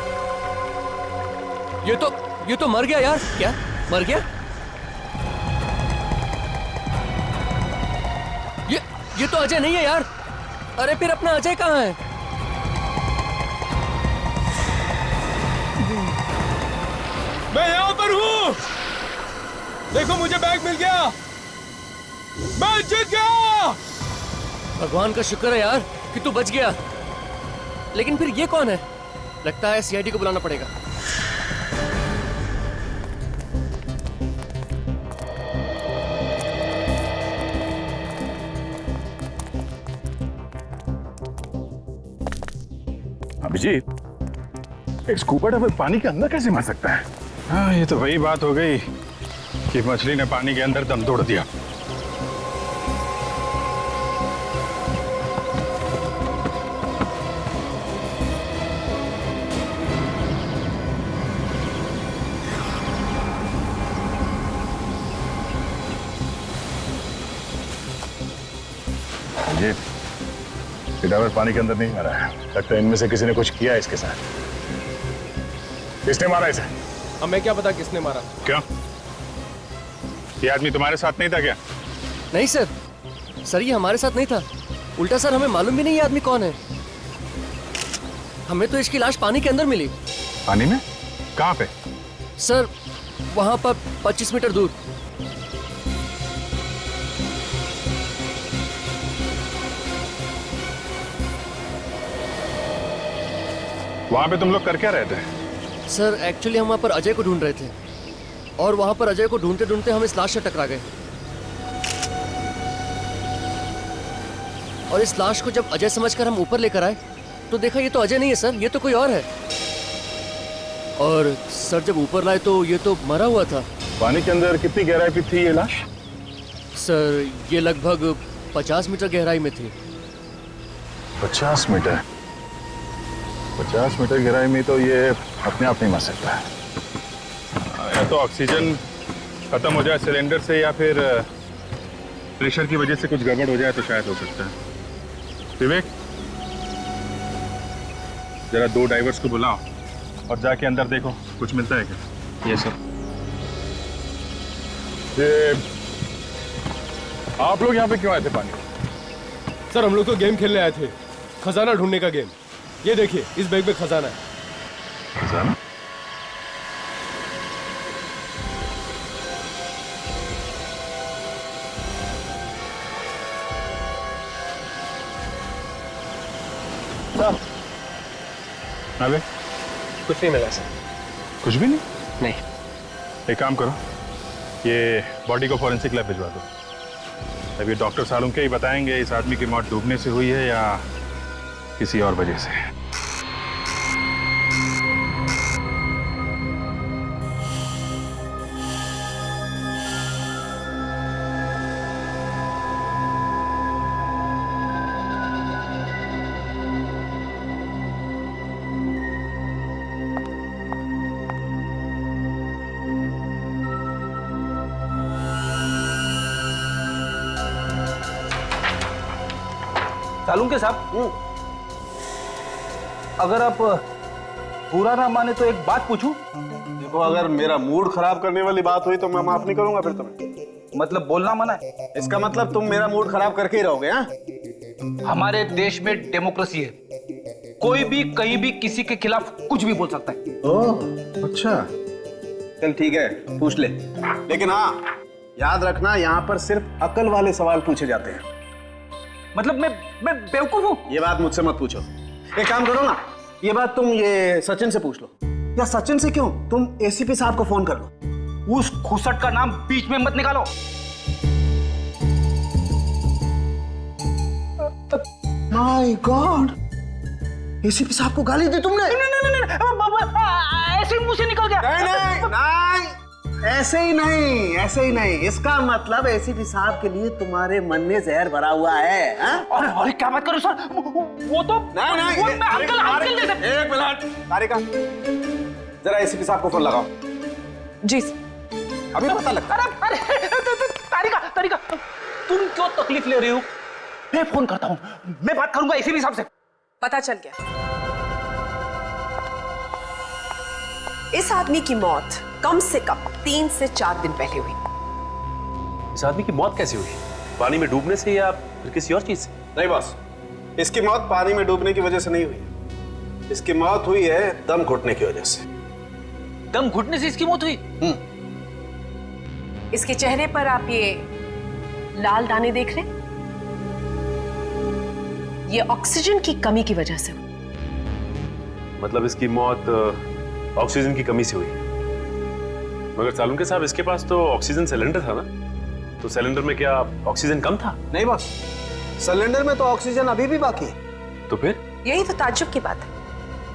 ये तो मर गया यार। क्या मर गया? ये तो अजय नहीं है यार। अरे फिर अपना अजय कहाँ है? मैं यहाँ पर हूँ, देखो मुझे बैग मिल गया, मैं जीत गया। भगवान का शुक्र है यार कि तू बच गया। लेकिन फिर ये कौन है? लगता है सीआईडी को बुलाना पड़ेगा। अभिजीत, एक स्कूबा डाइवर पानी के अंदर कैसे मर सकता है? हाँ, ये तो वही बात हो गई कि मछली ने पानी के अंदर दम तोड़ दिया। ये डाइवर पानी के अंदर नहीं मरा है, लगता है इनमें से किसी ने कुछ किया है इसके साथ। किसने मारा इसे? हमें क्या पता किसने मारा। क्यों? ये आदमी तुम्हारे साथ नहीं था क्या? नहीं सर, ये हमारे साथ नहीं था। उल्टा सर, हमें मालूम भी नहीं ये आदमी कौन है। हमें तो इसकी लाश पानी के अंदर मिली। पानी में? कहाँ पे? सर, वहां पर 25 मीटर दूर। वहां पे तुम लोग कर क्या रहे थे? सर, एक्चुअली हम वहां पर अजय को ढूंढ रहे थे, और वहां पर अजय को ढूंढते ढूंढते हम इस लाश से टकरा गए। और इस लाश को जब अजय समझकर हम ऊपर लेकर आए तो देखा ये तो अजय नहीं है सर, ये तो कोई और है। और सर, जब ऊपर लाए तो ये तो मरा हुआ था। पानी के अंदर कितनी गहराई पे थी ये लाश? सर ये लगभग 50 मीटर गहराई में थी। 50 मीटर? 50 मीटर गहराई में तो ये अपने आप नहीं मर सकता है। या तो ऑक्सीजन खत्म हो जाए सिलेंडर से, या फिर प्रेशर की वजह से कुछ गड़बड़ हो जाए तो शायद हो सकता है। विवेक, जरा 2 डाइवर्स को बुलाओ और जाके अंदर देखो कुछ मिलता है क्या। Yes sir. ये आप लोग यहाँ पे क्यों आए थे पानी? सर हम लोग तो गेम खेलने आए थे, खजाना ढूंढने का गेम। ये देखिए इस बैग में खजाना है। खजाना? अबे कुछ नहीं मिला सर। कुछ भी नहीं? नहीं। एक काम करो, ये बॉडी को फॉरेंसिक लैब भिजवा दो। अब ये डॉक्टर सालुंके ही बताएंगे इस आदमी की मौत डूबने से हुई है या किसी और वजह से। सालुंके साहब, अगर आप बुरा ना माने तो एक बात पूछूं? देखो, अगर मेरा मूड खराब करने वाली बात हुई तो मैं माफ नहीं करूंगा फिर तुम्हें। मतलब बोलना मना है? इसका मतलब तुम मेरा मूड खराब करके ही रहोगे? हाँ, हमारे देश में डेमोक्रेसी है, कोई भी कहीं भी किसी के खिलाफ कुछ भी बोल सकता है। ओह अच्छा, चल ठीक है, पूछ ले। लेकिन हाँ, याद रखना यहाँ पर सिर्फ अकल वाले सवाल पूछे जाते हैं। मतलब मैं बेवकूफ हूँ? ये बात मुझसे मत पूछो। एक काम करो ना, ये बात तुम ये सचिन से पूछ लो। या सचिन से क्यों, तुम एसीपी साहब को फोन कर लो। उस खुसट का नाम बीच में मत निकालो। माय गॉड, एसीपी साहब को गाली दी तुमने? नहीं, ऐसे ही मुंह से निकल गया। नहीं, ऐसे ही नहीं, ऐसे ही नहीं। इसका मतलब एसीपी साहब के लिए तुम्हारे मन में जहर भरा हुआ है। अरे क्या बात करो सर, वो तो नहीं, अंकल जैसे। एक मिनट तारिका, जरा एसीपी साहब को फोन लगाओ। जी अभी पता लगता। अरे तारिका, तुम क्यों तकलीफ ले रही हो? मैं फोन करता हूँ, मैं बात करूंगा एसीपी साहब से। पता चल गया, इस आदमी की मौत कम से कम 3 से 4 दिन पहले हुई। इस आदमी की मौत कैसे हुई? पानी में डूबने से या फिर किसी और चीज से? नहीं बॉस, इसकी मौत पानी में डूबने की वजह से नहीं हुई। इसकी मौत हुई है दम घुटने की वजह से। दम घुटने से इसकी मौत हुई? इसके चेहरे पर आप ये लाल दाने देख रहे हैं, ये ऑक्सीजन की कमी की वजह से हुई। मतलब इसकी मौत ऑक्सीजन की कमी से हुई। मगर सालुंके साहब, इसके पास तो ऑक्सीजन सिलेंडर था ना, तो सिलेंडर में क्या ऑक्सीजन कम था? नहीं बॉस, सिलेंडर में तो ऑक्सीजन अभी भी बाकी है। तो फिर? यही तो ताज्जुब की बात है,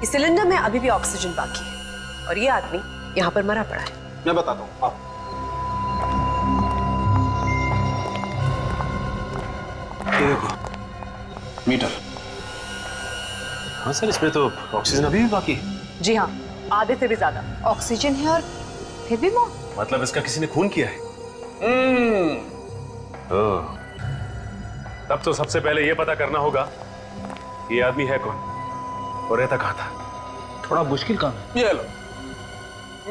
इस सिलेंडर में अभी भी ऑक्सीजन बाकी है और ये आदमी यहाँ पर मरा पड़ा है। मैं बताता हूँ, आओ। ये देखो मीटर। हाँ सर, इसमें तो ऑक्सीजन अभी भी बाकी है। जी हाँ, आधे से भी ज्यादा ऑक्सीजन है और फिर भी मौत। मतलब इसका किसी ने खून किया है? ओह, तब तो सबसे पहले यह पता करना होगा कि ये आदमी है कौन और रहता कहाँ था। थोड़ा मुश्किल काम है। ये लो,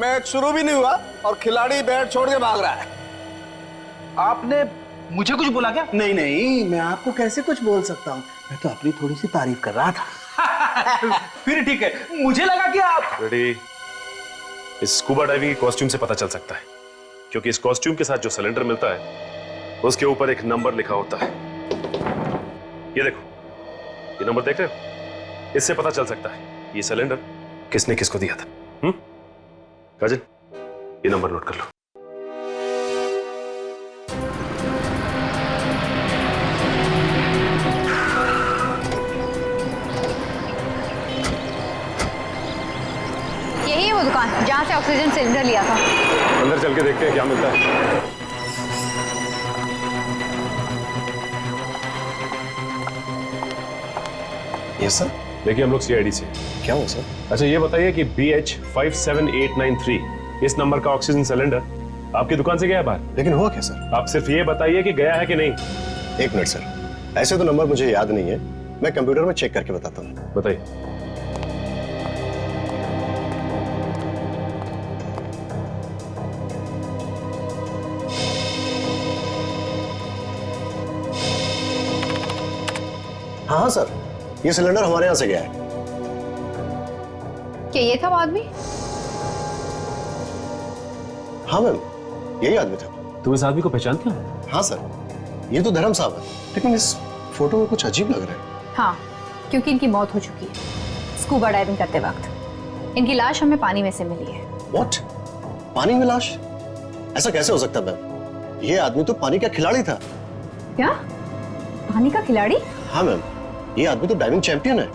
मैच शुरू भी नहीं हुआ और खिलाड़ी बैट छोड़ के भाग रहा है। आपने मुझे कुछ बोला क्या? नहीं, मैं आपको कैसे कुछ बोल सकता हूँ, मैं तो अपनी थोड़ी सी तारीफ कर रहा था। फिर ठीक है, मुझे लगा कि आप रेडी। इस स्कूबा डाइविंग की कॉस्ट्यूम से पता चल सकता है, क्योंकि इस कॉस्ट्यूम के साथ जो सिलेंडर मिलता है उसके ऊपर एक नंबर लिखा होता है। ये देखो, ये नंबर देख रहे हो? इससे पता चल सकता है ये सिलेंडर किसने किसको दिया था। काजल, ये नंबर नोट कर लो। यही है वो दुकान जहाँ से ऑक्सीजन सिलेंडर लिया था। अंदर चल के देखते हैं क्या मिलता है। Yes sir. देखिए हम लोग सीआईडी से। क्या हुआ सर? अच्छा ये बताइए कि BH57893 इस नंबर का ऑक्सीजन सिलेंडर आपकी दुकान से गया है बाहर? लेकिन हुआ क्या सर? आप सिर्फ ये बताइए कि गया है कि नहीं। एक मिनट सर, ऐसे तो नंबर मुझे याद नहीं है, मैं कंप्यूटर में चेक करके बताता हूँ। बताइए। हाँ हाँ सर, ये सिलेंडर हमारे यहाँ से गया है। क्या ये था वो आदमी? हाँ मैम, यही आदमी था। तुम इस आदमी को पहचानते हो? हाँ सर, ये तो धर्म साहब है, लेकिन इस फोटो में कुछ अजीब लग रहा है। हाँ, क्योंकि इनकी मौत हो चुकी है स्कूबा डाइविंग करते वक्त। इनकी लाश हमें पानी में से मिली है। What? पानी में लाश? ऐसा कैसे हो सकता है मैम? ये आदमी तो पानी का खिलाड़ी था। क्या? पानी का खिलाड़ी? हाँ मैम, ये आदमी तो डाइविंग चैंपियन है।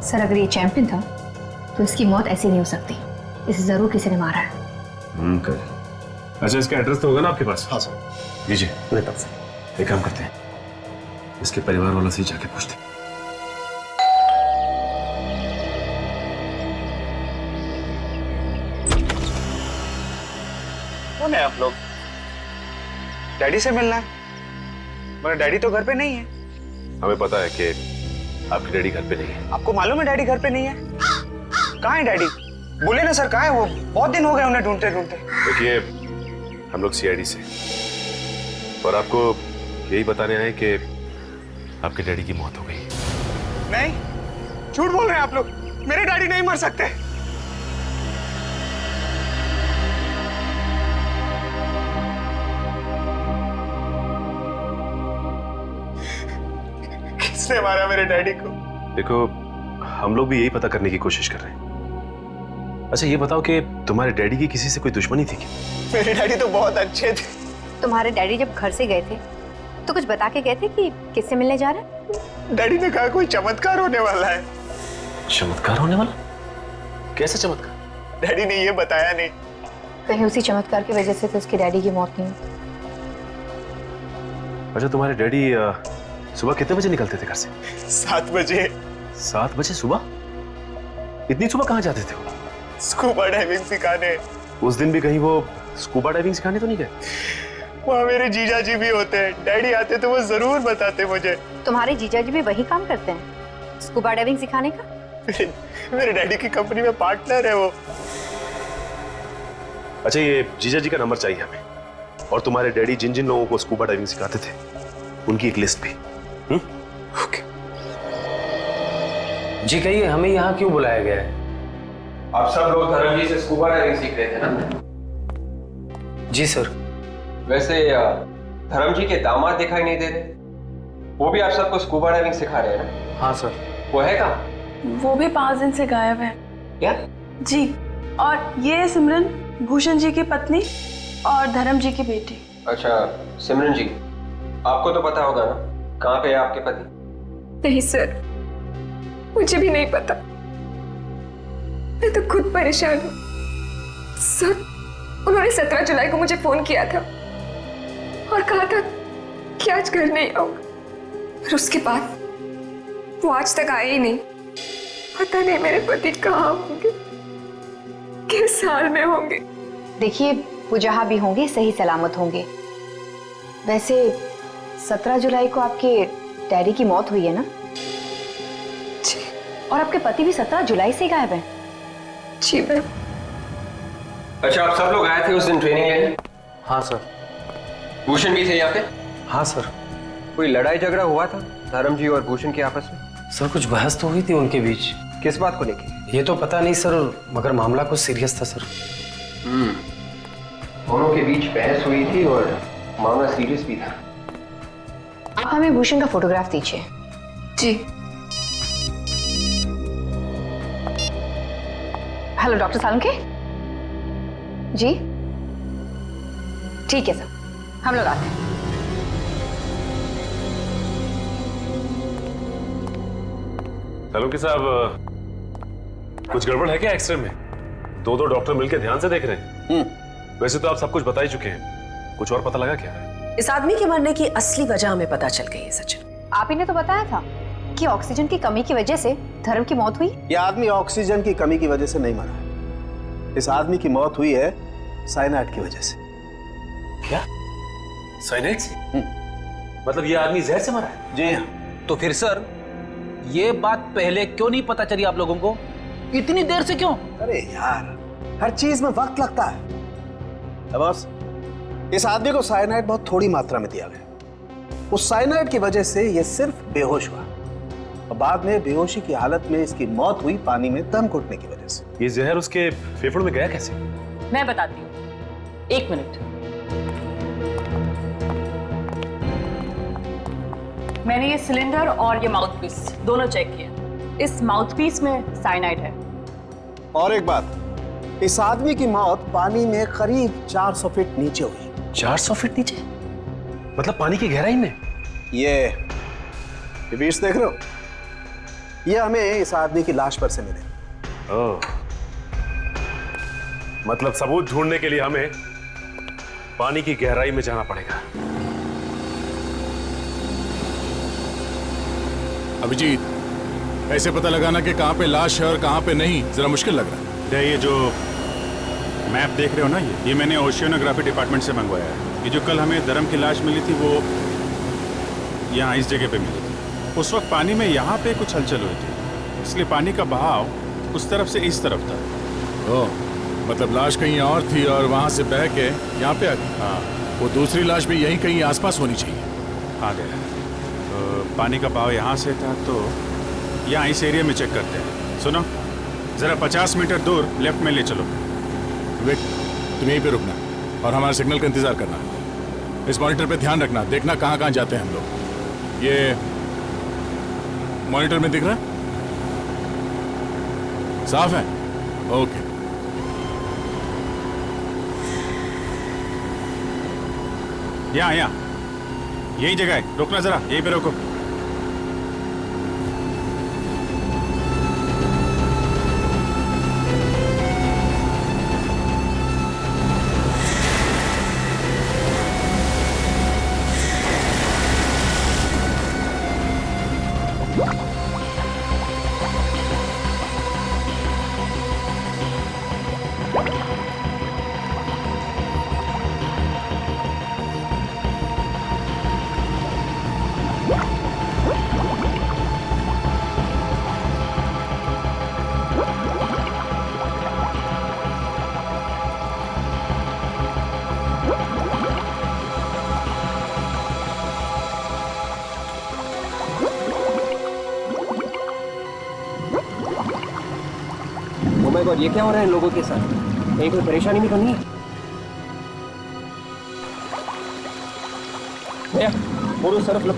सर अगर ये चैंपियन था तो इसकी मौत ऐसी नहीं हो सकती, इसे जरूर किसी ने मारा है। अच्छा इसका एड्रेस तो होगा ना आपके पास? हाँ सर। दीजिए। मेरे पास है। एक काम करते हैं, इसके परिवार वालों से ही जाके पूछते हैं। कौन है आप लोग? डैडी से मिलना है, मगर डैडी तो घर पे नहीं है। हमें पता है कि आपकी डैडी घर पे नहीं है। आपको मालूम है डैडी घर पे नहीं है? कहाँ है डैडी? बोले ना सर, कहाँ है वो? बहुत दिन हो गए उन्हें ढूंढते ढूंढते। देखिए हम लोग सीआईडी से, और आपको यही बताने आए कि आपके डैडी की मौत हो गई। नहीं, झूठ बोल रहे हैं आप लोग, मेरे डैडी नहीं मर सकते। किसने मारा मेरे डैडी को? देखो हम लोग भी यही पता करने की कोशिश कर रहे हैं। अच्छा ये बताओ कि तुम्हारे डैडी की किसी से कोई दुश्मनी थी क्या? मेरे डैडी तो बहुत अच्छे थे। तुम्हारे डैडी जब घर से गए थे तो कुछ बता के गए थे कि किससे मिलने जा रहे हैं? डैडी ने कहा कोई चमत्कार होने वाला है। चमत्कार होने वाला? कैसा चमत्कार? डैडी ने ये बताया नहीं। कहीं उसी चमत्कार की वजह से तो उसके डैडी की मौत नहीं हुई। अच्छा तुम्हारे डैडी सुबह कितने बजे निकलते थे घर से? 7 बजे। 7 बजे सुबह? इतनी सुबह कहाँ जाते थे वो? स्कूबा डाइविंग सिखाने। उस दिन भी कहीं वो स्कूबा डाइविंग सिखाने तो नहीं गए? वहाँ मेरे जीजा जी भी होते हैं, डैडी आते तो वो जरूर बताते मुझे। तुम्हारे जीजा जी भी वही काम करते हैं, स्कूबा डाइविंग सिखाने का? मेरे डैडी की कंपनी में पार्टनर है वो। अच्छा ये जीजा जी का नंबर चाहिए हमें, और तुम्हारे डैडी जिन जिन लोगों को स्कूबा डाइविंग सिखाते थे उनकी एक लिस्ट भी। ओके। जी कहिए, हमें यहाँ क्यों बुलाया गया है? आप सब लोग धर्म जी से स्कूबा डाइविंग सीख रहे थे ना? जी सर। वैसे धर्म जी के दामाद दिखाई नहीं दे रहे, वो भी आप सबको स्कूबा डाइविंग सिखा रहे हैं ना? हाँ सर। वो है कहाँ? वो भी 5 दिन से गायब है। क्या? जी, और ये है सिमरन, भूषण जी की पत्नी और धर्म जी की बेटी। अच्छा सिमरन जी, आपको तो पता होगा ना कहाँ पे है आपके पति? नहीं सर, मुझे भी नहीं पता, मैं तो खुद परेशान हूँ सर। उन्होंने 17 जुलाई को मुझे फोन किया था और कहा था कि आज घर नहीं आऊंगा, और उसके बाद वो आज तक आए ही नहीं। पता नहीं मेरे पति कहाँ होंगे, किस हाल में होंगे। देखिए वो जहाँ भी होंगे सही सलामत होंगे। वैसे 17 जुलाई को आपके डैडी की मौत हुई है ना? जी। और आपके पति भी 17 जुलाई से गायब है? जी मैम। अच्छा आप सब लोग आए थे उस दिन ट्रेनिंग लेने? हाँ सर। भूषण भी थे यहाँ पे? हाँ सर। कोई लड़ाई झगड़ा हुआ था धर्म जी और भूषण के आपस में? सर कुछ बहस तो हुई थी उनके बीच। किस बात को लेके? ये तो पता नहीं सर, मगर मामला कुछ सीरियस था सर। दोनों के बीच बहस हुई थी और मामला सीरियस भी था। आप हमें भूषण का फोटोग्राफ दीजिए। जी। हेलो डॉक्टर सालुंके जी। ठीक है सर, हम लोग आते हैं। सालुंके साहब कुछ गड़बड़ है क्या एक्सरे में? 2 डॉक्टर मिलकर ध्यान से देख रहे हैं। वैसे तो आप सब कुछ बता ही चुके हैं, कुछ और पता लगा क्या? इस आदमी के मरने की असली वजह हमें पता चल गई है सचिन। आप ही ने तो बताया था कि ऑक्सीजन की कमी की वजह से धर्म की मौत हुई। यह आदमी ऑक्सीजन की कमी की वजह से नहीं मरा। इस आदमी की मौत हुई है साइनाइड की वजह से। क्या? साइनाइड से? मतलब ये आदमी जहर से मरा है? जी हाँ। तो फिर सर ये बात पहले क्यों नहीं पता चली आप लोगों को? इतनी देर से क्यों? अरे यार, हर चीज में वक्त लगता है। बॉस, इस आदमी को साइनाइड बहुत थोड़ी मात्रा में दिया गया। उस साइनाइड की वजह से यह सिर्फ बेहोश हुआ और बाद में बेहोशी की हालत में इसकी मौत हुई पानी में दम घुटने की वजह से। ये जहर उसके फेफड़ों में गया कैसे? मैं बताती हूँ, 1 मिनट। मैंने ये सिलेंडर और ये माउथपीस दोनों चेक किए। इस माउथपीस में साइनाइड है। और एक बात, इस आदमी की मौत पानी में करीब 400 फीट नीचे हुई। 400 फीट नीचे? मतलब पानी की गहराई में? ये बीच देख रहे हो? ये हमें इस आदमी की लाश पर से मिले। ओह, मतलब सबूत ढूंढने के लिए हमें पानी की गहराई में जाना पड़ेगा। अभिजीत, ऐसे पता लगाना कि कहां पे लाश है और कहां पे नहीं, जरा मुश्किल लग रहा है। ये जो मैप देख रहे हो ना, ये मैंने ओशियोनोग्राफी डिपार्टमेंट से मंगवाया है। ये जो कल हमें धर्म की लाश मिली थी वो यहाँ इस जगह पे मिली थी। उस वक्त पानी में यहाँ पे कुछ हलचल हुई थी, इसलिए पानी का बहाव उस तरफ से इस तरफ था। ओह, मतलब लाश कहीं और थी और वहाँ से बह के यहाँ पे आ गई। हाँ, वो दूसरी लाश भी यहीं कहीं आसपास होनी चाहिए। आ गया। तो पानी का बहाव यहाँ से था, तो यहाँ इस एरिया में चेक करते हैं। सुनो, जरा 50 मीटर दूर लेफ्ट में ले चलो। विक, तुम यहीं पे रुकना और हमारे सिग्नल का इंतजार करना। इस मॉनिटर पे ध्यान रखना, देखना कहाँ कहाँ जाते हैं हम लोग। ये मॉनिटर में दिख रहा है? साफ है? ओके। यहाँ यही जगह है, रुकना जरा, यहीं पे रोको। ओ माय गॉड, ये क्या हो रहा है इन लोगों के साथ? कहीं कोई परेशानी भी तो नहीं है? भैया बोलो, Surf low.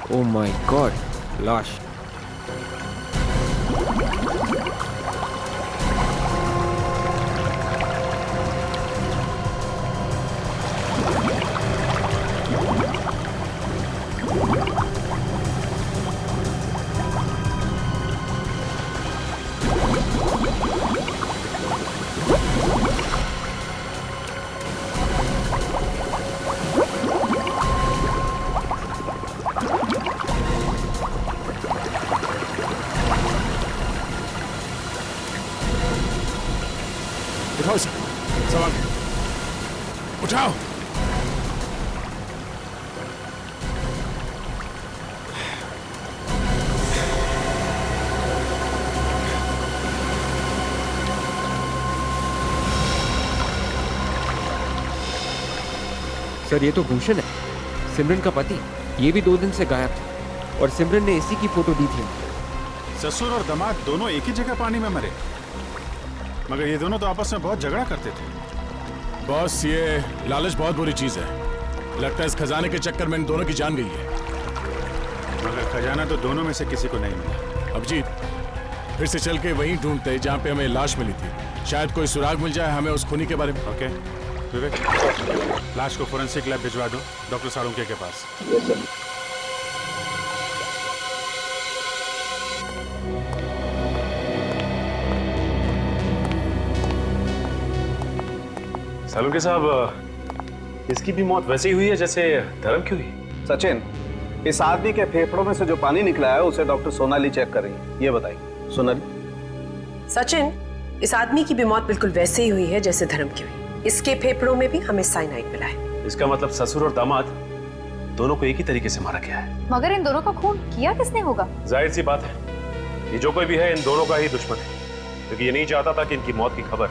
Oh my God, लाश। उठाओ सर, सवाल उठाओ। सर ये तो भूषण है, सिमरन का पति। ये भी 2 दिन से गायब था और सिमरन ने इसी की फोटो दी थी। ससुर और दामाद दोनों एक ही जगह पानी में मरे, मगर ये दोनों तो आपस में बहुत झगड़ा करते थे। बॉस, ये लालच बहुत बुरी चीज है। लगता है इस खजाने के चक्कर में इन दोनों की जान गई है। मगर खजाना तो दोनों में से किसी को नहीं मिला। अभिजीत, फिर से चल के वहीं ढूंढते हैं जहाँ पे हमें लाश मिली थी। शायद कोई सुराग मिल जाए हमें उस खूनी के बारे में। ओके विवेक, लाश को फोरेंसिक लैब भिजवा दो डॉक्टर साळुंके के पास। Yes sir. साळुंके साहब, इसकी भी मौत वैसे ही हुई है जैसे धर्म की हुई। सचिन, इस आदमी के फेफड़ों में से जो पानी निकला है उसे डॉक्टर सोनाली चेक कर रही है। ये बताइए सोनाली। सचिन, इस आदमी की भी मौत बिल्कुल वैसे ही हुई है जैसे धर्म की हुई। इसके फेफड़ों में भी हमें साइनाइड मिला है। इसका मतलब ससुर और दामाद दोनों को एक ही तरीके से मारा गया है। मगर इन दोनों का खून किया किसने होगा? जाहिर सी बात है, ये जो कोई भी है इन दोनों का ही दुश्मन है, क्योंकि ये नहीं चाहता था कि इनकी मौत की खबर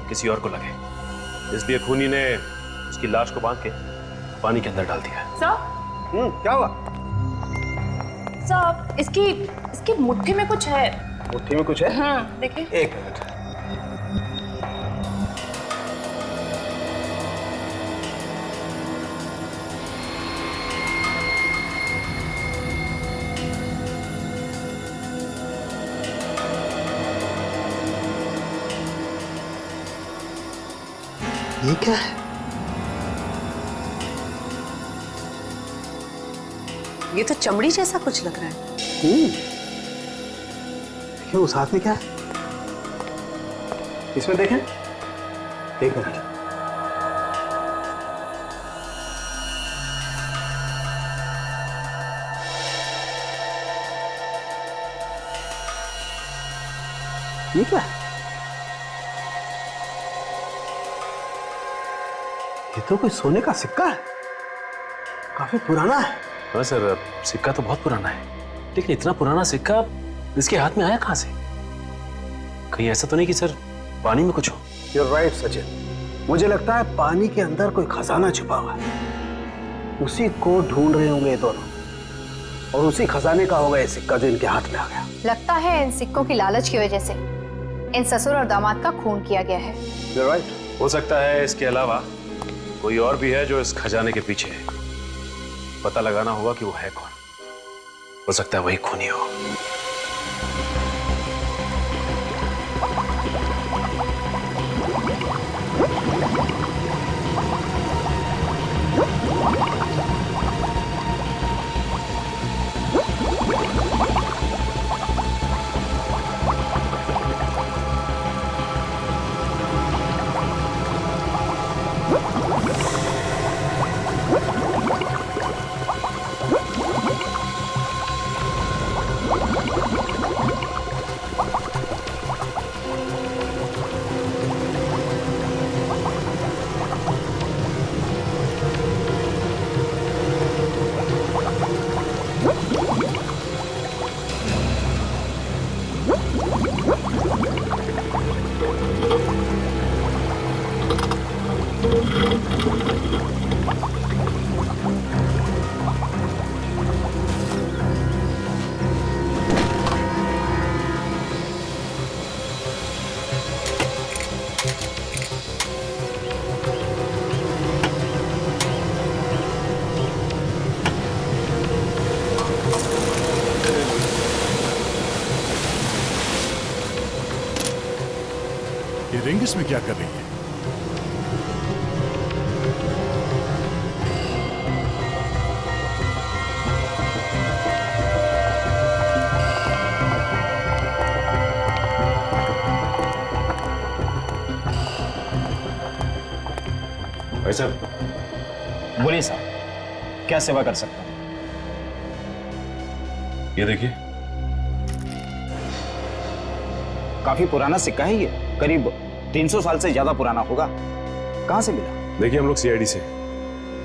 किसी और को लगे। इसलिए खूनी ने उसकी लाश को बांध के पानी के अंदर डाल दिया। सर, क्या हुआ? सर, इसकी मुट्ठी में कुछ है। मुट्ठी में कुछ है? हाँ, देखिए। एक मिनट। ये क्या है? ये तो चमड़ी जैसा कुछ लग रहा है। ये उस हाथ में क्या है? इसमें देखें। एक मिनट। ये क्या है? ये तो कोई सोने का सिक्का है, काफी पुराना है। हाँ सर, सिक्का तो बहुत पुराना है, लेकिन इतना पुराना सिक्का इसके हाथ में आया कहाँ से? कहीं ऐसा तो नहीं कि सर पानी में कुछ हो? You're right, Sachin. मुझे लगता है पानी के अंदर कोई खजाना छुपा हुआ है, उसी को ढूंढ रहे होंगे ये दोनों, और उसी खजाने का होगा ये सिक्का जो इनके हाथ में आ गया। लगता है इन सिक्कों की लालच की वजह से इन ससुर और दामाद का खून किया गया है। You're right। हो सकता है इसके अलावा कोई और भी है जो इस खजाने के पीछे है। पता लगाना होगा कि वो है कौन। हो सकता है वही खूनी हो। ये रिंग इसमें क्या कर रही है? भाई साहब, बोलिए साहब, क्या सेवा कर सकता हूँ? ये देखिए, काफी पुराना सिक्का है ये, करीब 300 साल से ज्यादा पुराना होगा। कहां से मिला? देखिए हम लोग सीआईडी से,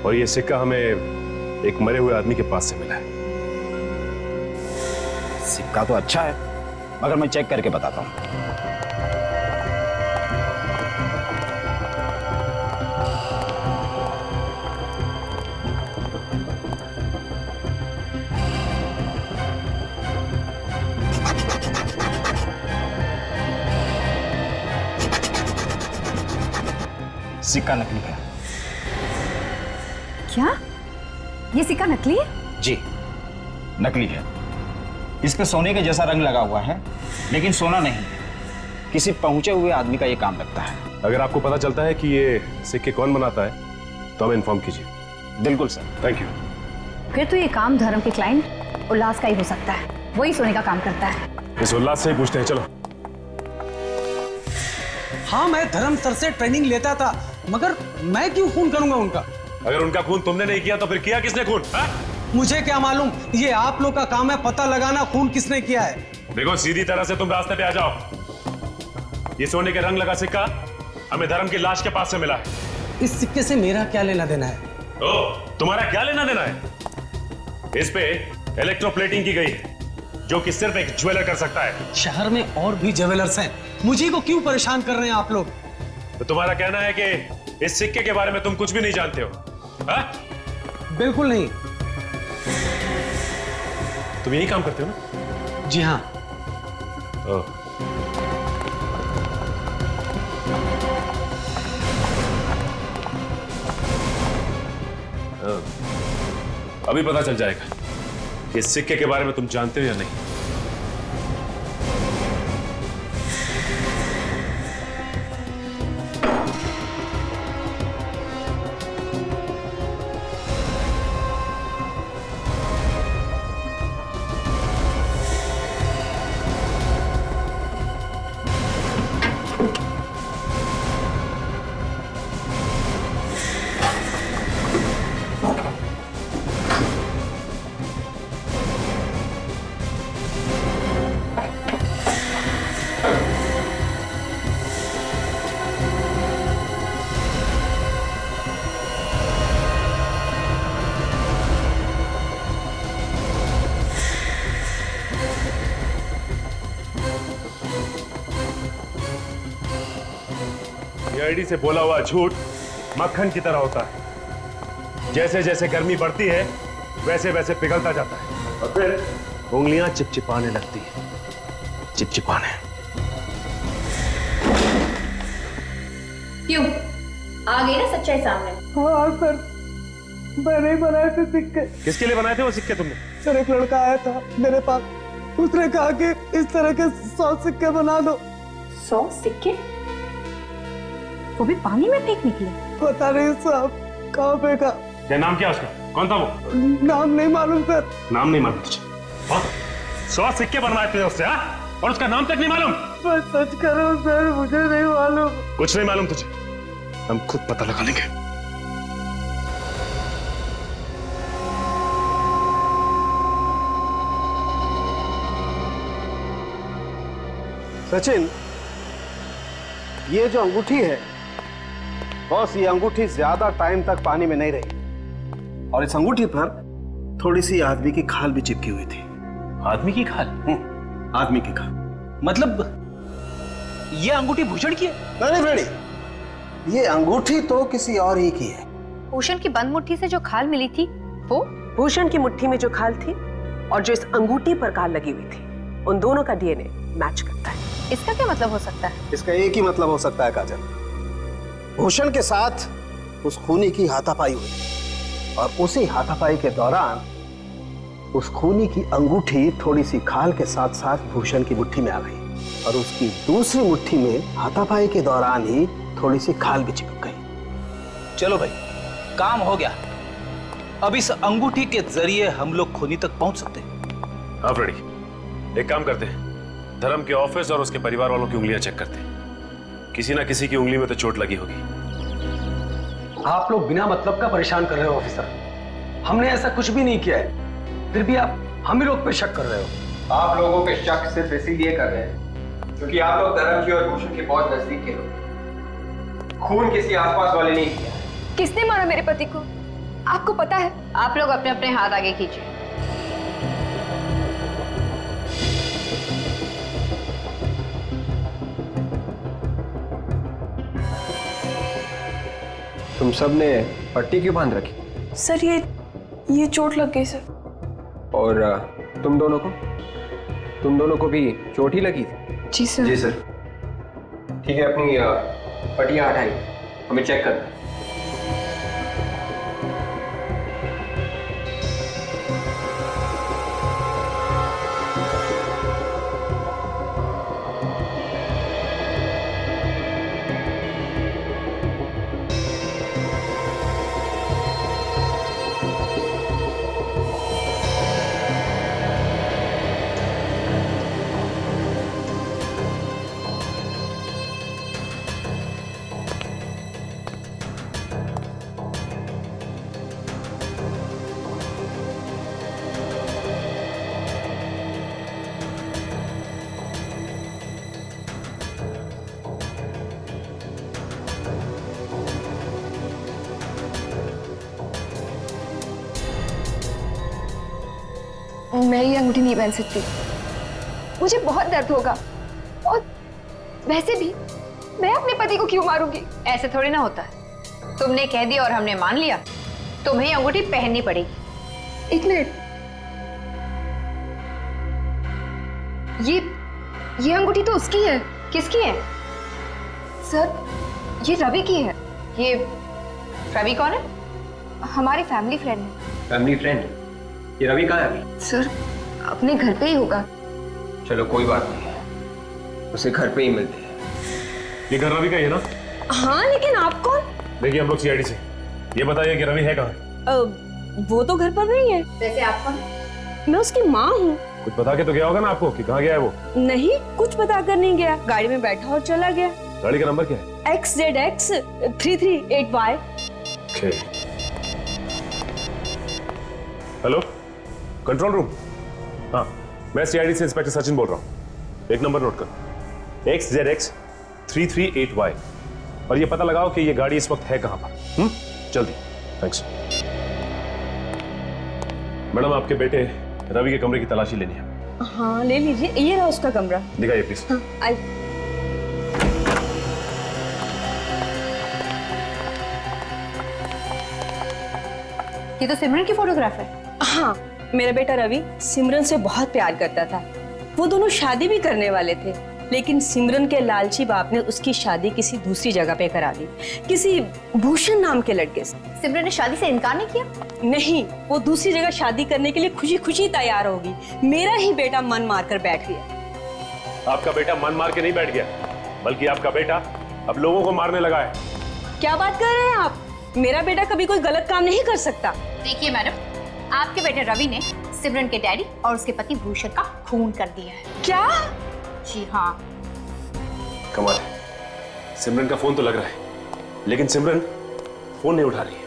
और ये सिक्का हमें एक मरे हुए आदमी के पास से मिला है। सिक्का तो अच्छा है, मगर मैं चेक करके बताता हूँ। सिक्का नकली है। क्या ये सिक्का नकली है? जी, नकली है। इस पे सोने के जैसा रंग लगा हुआ है, लेकिन सोना नहीं है। किसी पहुंचे हुए आदमी का ये काम लगता है। अगर आपको पता चलता है कि ये सिक्के कौन बनाता है तो हमें इन्फॉर्म कीजिए। बिल्कुल सर। Thank you. फिर तो ये काम धर्म के क्लाइंट उल्लास का ही हो सकता है, वही सोने का काम करता है। इस उल्लास से ही पूछते हैं, चलो। हाँ, मैं धर्म सर से ट्रेनिंग लेता था, मगर मैं क्यों खून करूंगा उनका? अगर उनका खून तुमने नहीं किया तो फिर किया किसने खून? मुझे क्या मालूम, ये आप लोग का काम है पता लगाना खून किसने किया है। देखो, सीधी तरह से तुम रास्ते पे आ जाओ। ये सोने के रंग लगा सिक्का हमें धर्म की लाश के पास से मिला है। इस सिक्के से मेरा क्या लेना देना है? तुम्हारा क्या लेना देना है? इस पे इलेक्ट्रोप्लेटिंग की गई है, जो कि सिर्फ एक ज्वेलर कर सकता है। शहर में और भी ज्वेलर्स हैं, मुझे को क्यों परेशान कर रहे हैं आप लोग? तो तुम्हारा कहना है कि इस सिक्के के बारे में तुम कुछ भी नहीं जानते हो? बिल्कुल नहीं। तुम यही काम करते हो ना? जी हाँ। अभी पता चल जाएगा कि इस सिक्के के बारे में तुम जानते हो या नहीं। सीआईडी से बोला हुआ झूठ मक्खन की तरह होता है। जैसे जैसे गर्मी बढ़ती है वैसे वैसे पिघलता जाता है और फिर उंगलियां चिपचिपाने लगती है। चिपचिपाने। क्यों? आ गई ना सच्चाई सामने? हाँ सर, मैंने ही बनाए थे सिक्के। किसके लिए बनाए थे वो सिक्के तुमने? सर, एक लड़का आया था मेरे पास, उसने कहा कि इस तरह के 100 सिक्के बना दो। 100 सिक्के? वो भी पानी में फेंक निकले? पता नहीं साहब, कहाँ फेंका। क्या नाम क्या उसका? कौन था वो? नाम नहीं मालूम सर। नाम नहीं मालूम तुझे? 100 सिक्के बनवाए थे उससे, और उसका नाम तक नहीं मालूम? मैं सच कर रहा हूँ सर, मुझे नहीं मालूम। कुछ नहीं मालूम तुझे? हम खुद पता लगा लेंगे। सचिन, ये जो अंगूठी है बॉस, ये अंगूठी ज्यादा टाइम तक पानी में नहीं रही, और इस अंगूठी पर थोड़ी सी आदमी की खाल भी चिपकी हुई थी। आदमी की खाल? आदमी की खाल। मतलब ये अंगूठी भूषण की है? नहीं बेड़ी, ये अंगूठी तो किसी और ही की है। भूषण की बंद मुट्ठी से जो खाल मिली थी वो? भूषण की मुट्ठी में जो खाल थी और जो इस अंगूठी पर खाल लगी हुई थी, उन दोनों का डीएनए मैच करता है। इसका क्या मतलब हो सकता है? इसका एक ही मतलब हो सकता है काजल, भूषण के साथ उस खूनी की हाथापाई हुई, और उसी हाथापाई के दौरान उस खूनी की अंगूठी थोड़ी सी खाल के साथ साथ भूषण की मुट्ठी में आ गई, और उसकी दूसरी मुट्ठी में हाथापाई के दौरान ही थोड़ी सी खाल भी चिपक गई। चलो भाई, काम हो गया। अब इस अंगूठी के जरिए हम लोग खूनी तक पहुंच सकते हैं। हाँ फ्रेडी, एक काम करते हैं, धर्म के ऑफिस और उसके परिवार वालों की उंगलियां चेक करते हैं। किसी ना किसी की उंगली में तो चोट लगी होगी। आप लोग बिना मतलब का परेशान कर रहे हो ऑफिसर। हमने ऐसा कुछ भी नहीं किया है, फिर भी आप हम ही लोग पे शक कर रहे हो। आप लोगों पे शक सिर्फ इसीलिए कर रहे हैं क्योंकि आप लोग धर्म की और भूषण के बहुत नजदीक के लोग। खून किसी आसपास वाले नहीं किया। किसने मारा मेरे पति को आपको पता है? आप लोग अपने अपने हाथ आगे कीजिए। तुम सब ने पट्टी क्यों बांध रखी? सर ये चोट लग गई सर। और तुम दोनों को भी चोट ही लगी थी? जी सर। जी सर। ठीक है, अपनी पट्टियां हटाइए, हमें चेक करना है। मैं ये अंगूठी नहीं पहन सकती, मुझे बहुत दर्द होगा। और वैसे भी मैं अपने पति को क्यों मारूंगी? ऐसे थोड़ी ना होता है। तुमने कह दिया और हमने मान लिया, तुम्हें अंगूठी पहननी पड़ेगी। एक मिनट, ये अंगूठी तो उसकी है। किसकी है? सर, ये रवि की है। ये रवि कौन है? हमारी फैमिली फ्रेंड है। Family friend? ये रवि कहाँ है अभी? सर, अपने घर पे ही होगा। चलो कोई बात नहीं, उसे घर पे ही मिलते हैं। ये घर रवि का ही है ना? हाँ, लेकिन आप कौन? देखिए हम लोग सीआईडी से। ये बताइए कि रवि है कहाँ? वो तो घर पर नहीं है। वैसे आप कौन? मैं उसकी माँ हूँ। कुछ बता के तो गया होगा ना आपको कि कहाँ गया है वो? नहीं, कुछ बता कर नहीं गया, गाड़ी में बैठा और चला गया। गाड़ी का नंबर क्या है? XZX 338Y। Hello, control room. हाँ, मैं सीआईडी से इंस्पेक्टर सचिन बोल रहा हूँ। एक नंबर नोट कर, XZX 338Y, और ये पता लगाओ कि ये गाड़ी इस वक्त है कहां पर। जल्दी। थैंक्स। मैडम, आपके बेटे रवि के कमरे की तलाशी लेनी है। हाँ, ले लीजिए, ये रहा उसका कमरा। दिखाइए प्लीज। हाँ, आई। ये तो सिमरन की फोटोग्राफ है। हाँ, मेरा बेटा रवि सिमरन से बहुत प्यार करता था। वो दोनों शादी भी करने वाले थे, लेकिन सिमरन के लालची बाप ने उसकी शादी किसी दूसरी जगह पे करा दी, किसी भूषण नाम के लड़के से। सिमरन ने शादी से इनकार नहीं किया? नहीं, वो दूसरी जगह शादी करने के लिए खुशी खुशी तैयार होगी। मेरा ही बेटा मन मार कर बैठ गया। आपका बेटा मन मार के नहीं बैठ गया, बल्कि आपका बेटा अब लोगों को मारने लगा है। क्या बात कर रहे हैं आप? मेरा बेटा कभी कोई गलत काम नहीं कर सकता। देखिए मैडम, आपके बेटे रवि ने सिमरन के डैडी और उसके पति भूषण का खून कर दिया है। क्या? जी हाँ। कमाल है, सिमरन का फोन तो लग रहा है, लेकिन सिमरन फोन नहीं उठा रही है।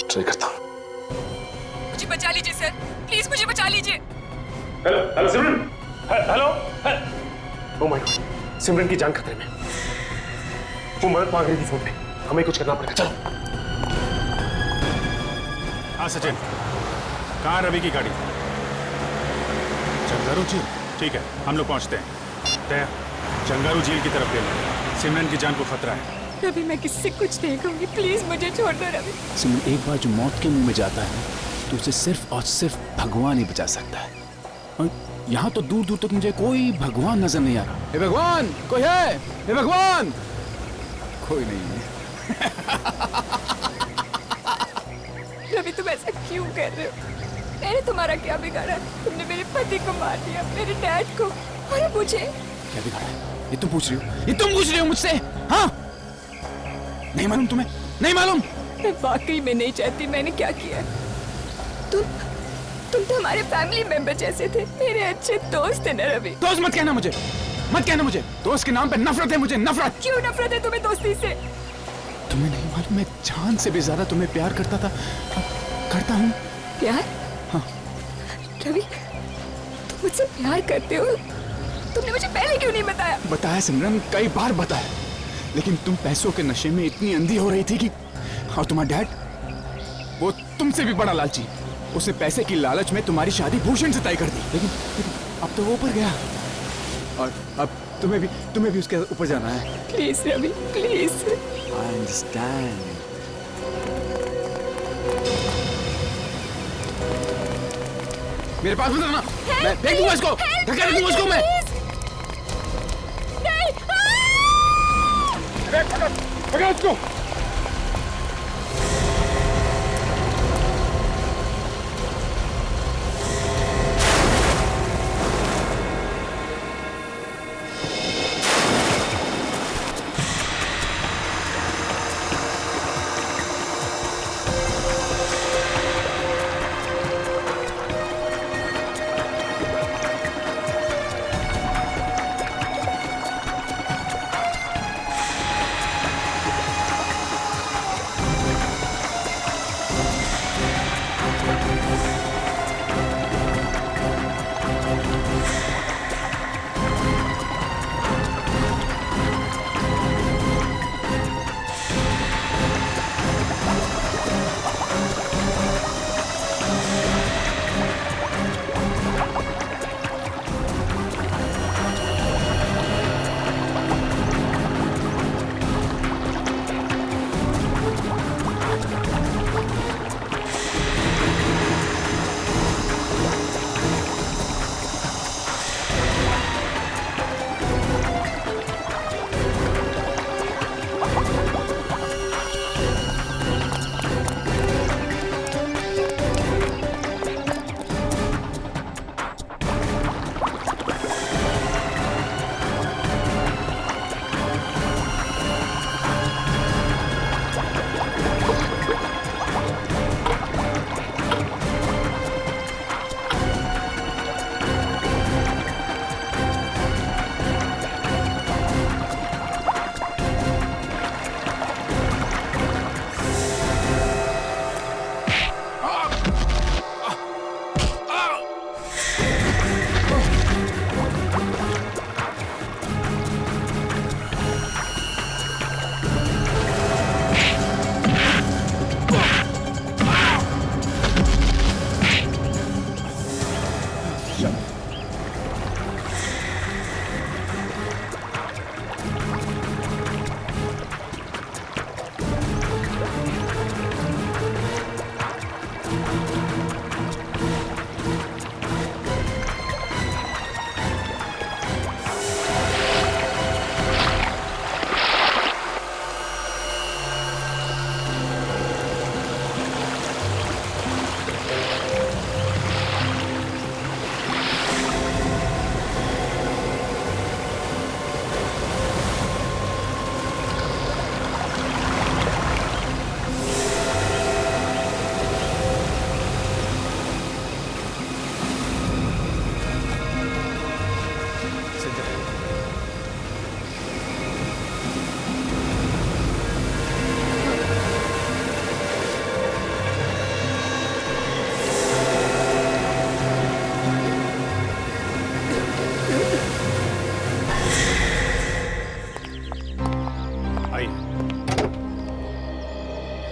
ट्राई करता हूँ। मुझे बचा लीजिए सर, प्लीज मुझे बचा लीजिए। Hello hello Simran, hello. Oh my god, Simran की जान खतरे में। वो मदद मांग रही थी फोन पे, हमें कुछ करना पड़ेगा। चलो। हाँ सचिन, कहाँ रवि की गाड़ी? चंगारू झील? ठीक है, हम लोग पहुंचते हैं। तय चंगारू झील की तरफ ले लो, सिमरन की जान को खतरा है। रवि, मैं किससे कुछ नहीं कहूंगी, प्लीज मुझे छोड़ दो रवि। सिमरन, एक बार जो मौत के मुंह में जाता है तो उसे सिर्फ और सिर्फ भगवान ही बचा सकता है। और यहाँ तो दूर दूर तक मुझे कोई भगवान नजर नहीं आ रहा। हे भगवान, कोई है? हे भगवान, कोई नहीं है। रवि, तुम ऐसा क्यों कर रहे हो? मैंने तुम्हारा क्या बिगाड़ा? तुमने मेरे पति को मार दिया, मेरे डैड को, और मुझे। क्या बिगाड़ा है? ये तुम पूछ रही हो? ये तुम पूछ रही हो मुझसे? हाँ? नहीं मालूम तुम्हें? नहीं मालूम? मैं वाकई में नहीं चाहती मैंने क्या किया। तुम तो हमारे फैमिली मेंबर जैसे थे, मेरे अच्छे दोस्त थे ना रवि। दोस्त मत कहना मुझे, मत कहना मुझे। दोस्त के नाम पे नफरत है मुझे, नफरत। क्यों नफरत है तुम्हें दोस्ती से? और मैं जान से भी ज्यादा तुम्हें प्यार करता था, करता हूँ। प्यार? हाँ। रवि, तुम मुझसे प्यार करते हो? तुमने मुझे पहले क्यों नहीं बताया? बताया सिमरन, कई बार बताया, लेकिन तुम पैसों के नशे में इतनी अंधी हो रही थी कि, और तुम्हारा डैड, वो तुमसे भी बड़ा लालची, उसने पैसे की लालच में तुम्हारी शादी भूषण से तय कर दी। लेकिन अब तो वो ऊपर गया और अब तुम्हें भी उसके ऊपर जाना है। Please Ravi, please. I understand. मेरे पास मत आना, मैं देख दूंगा इसको, धक्का दे दूंगा इसको मैं। पकड़ इसको।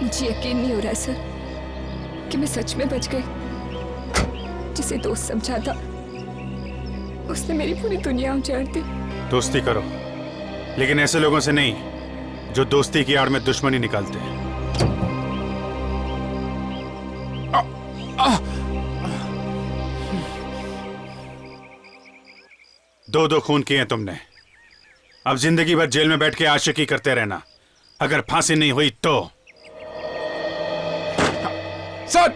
मुझे यकीन नहीं हो रहा है सर कि मैं सच में बच गई। जिसे दोस्त समझा था उसने मेरी पूरी दुनिया उजाड़ दी। दोस्ती करो, लेकिन ऐसे लोगों से नहीं जो दोस्ती की आड़ में दुश्मनी निकालते हैं। दो खून किए तुमने, अब जिंदगी भर जेल में बैठ के आशिकी करते रहना। अगर फांसी नहीं हुई तो सर,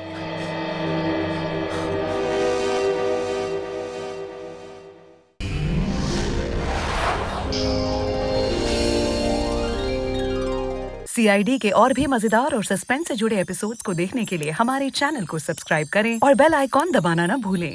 CID के और भी मजेदार और सस्पेंस से जुड़े एपिसोड्स को देखने के लिए हमारे चैनल को सब्सक्राइब करें और बेल आइकॉन दबाना ना भूलें।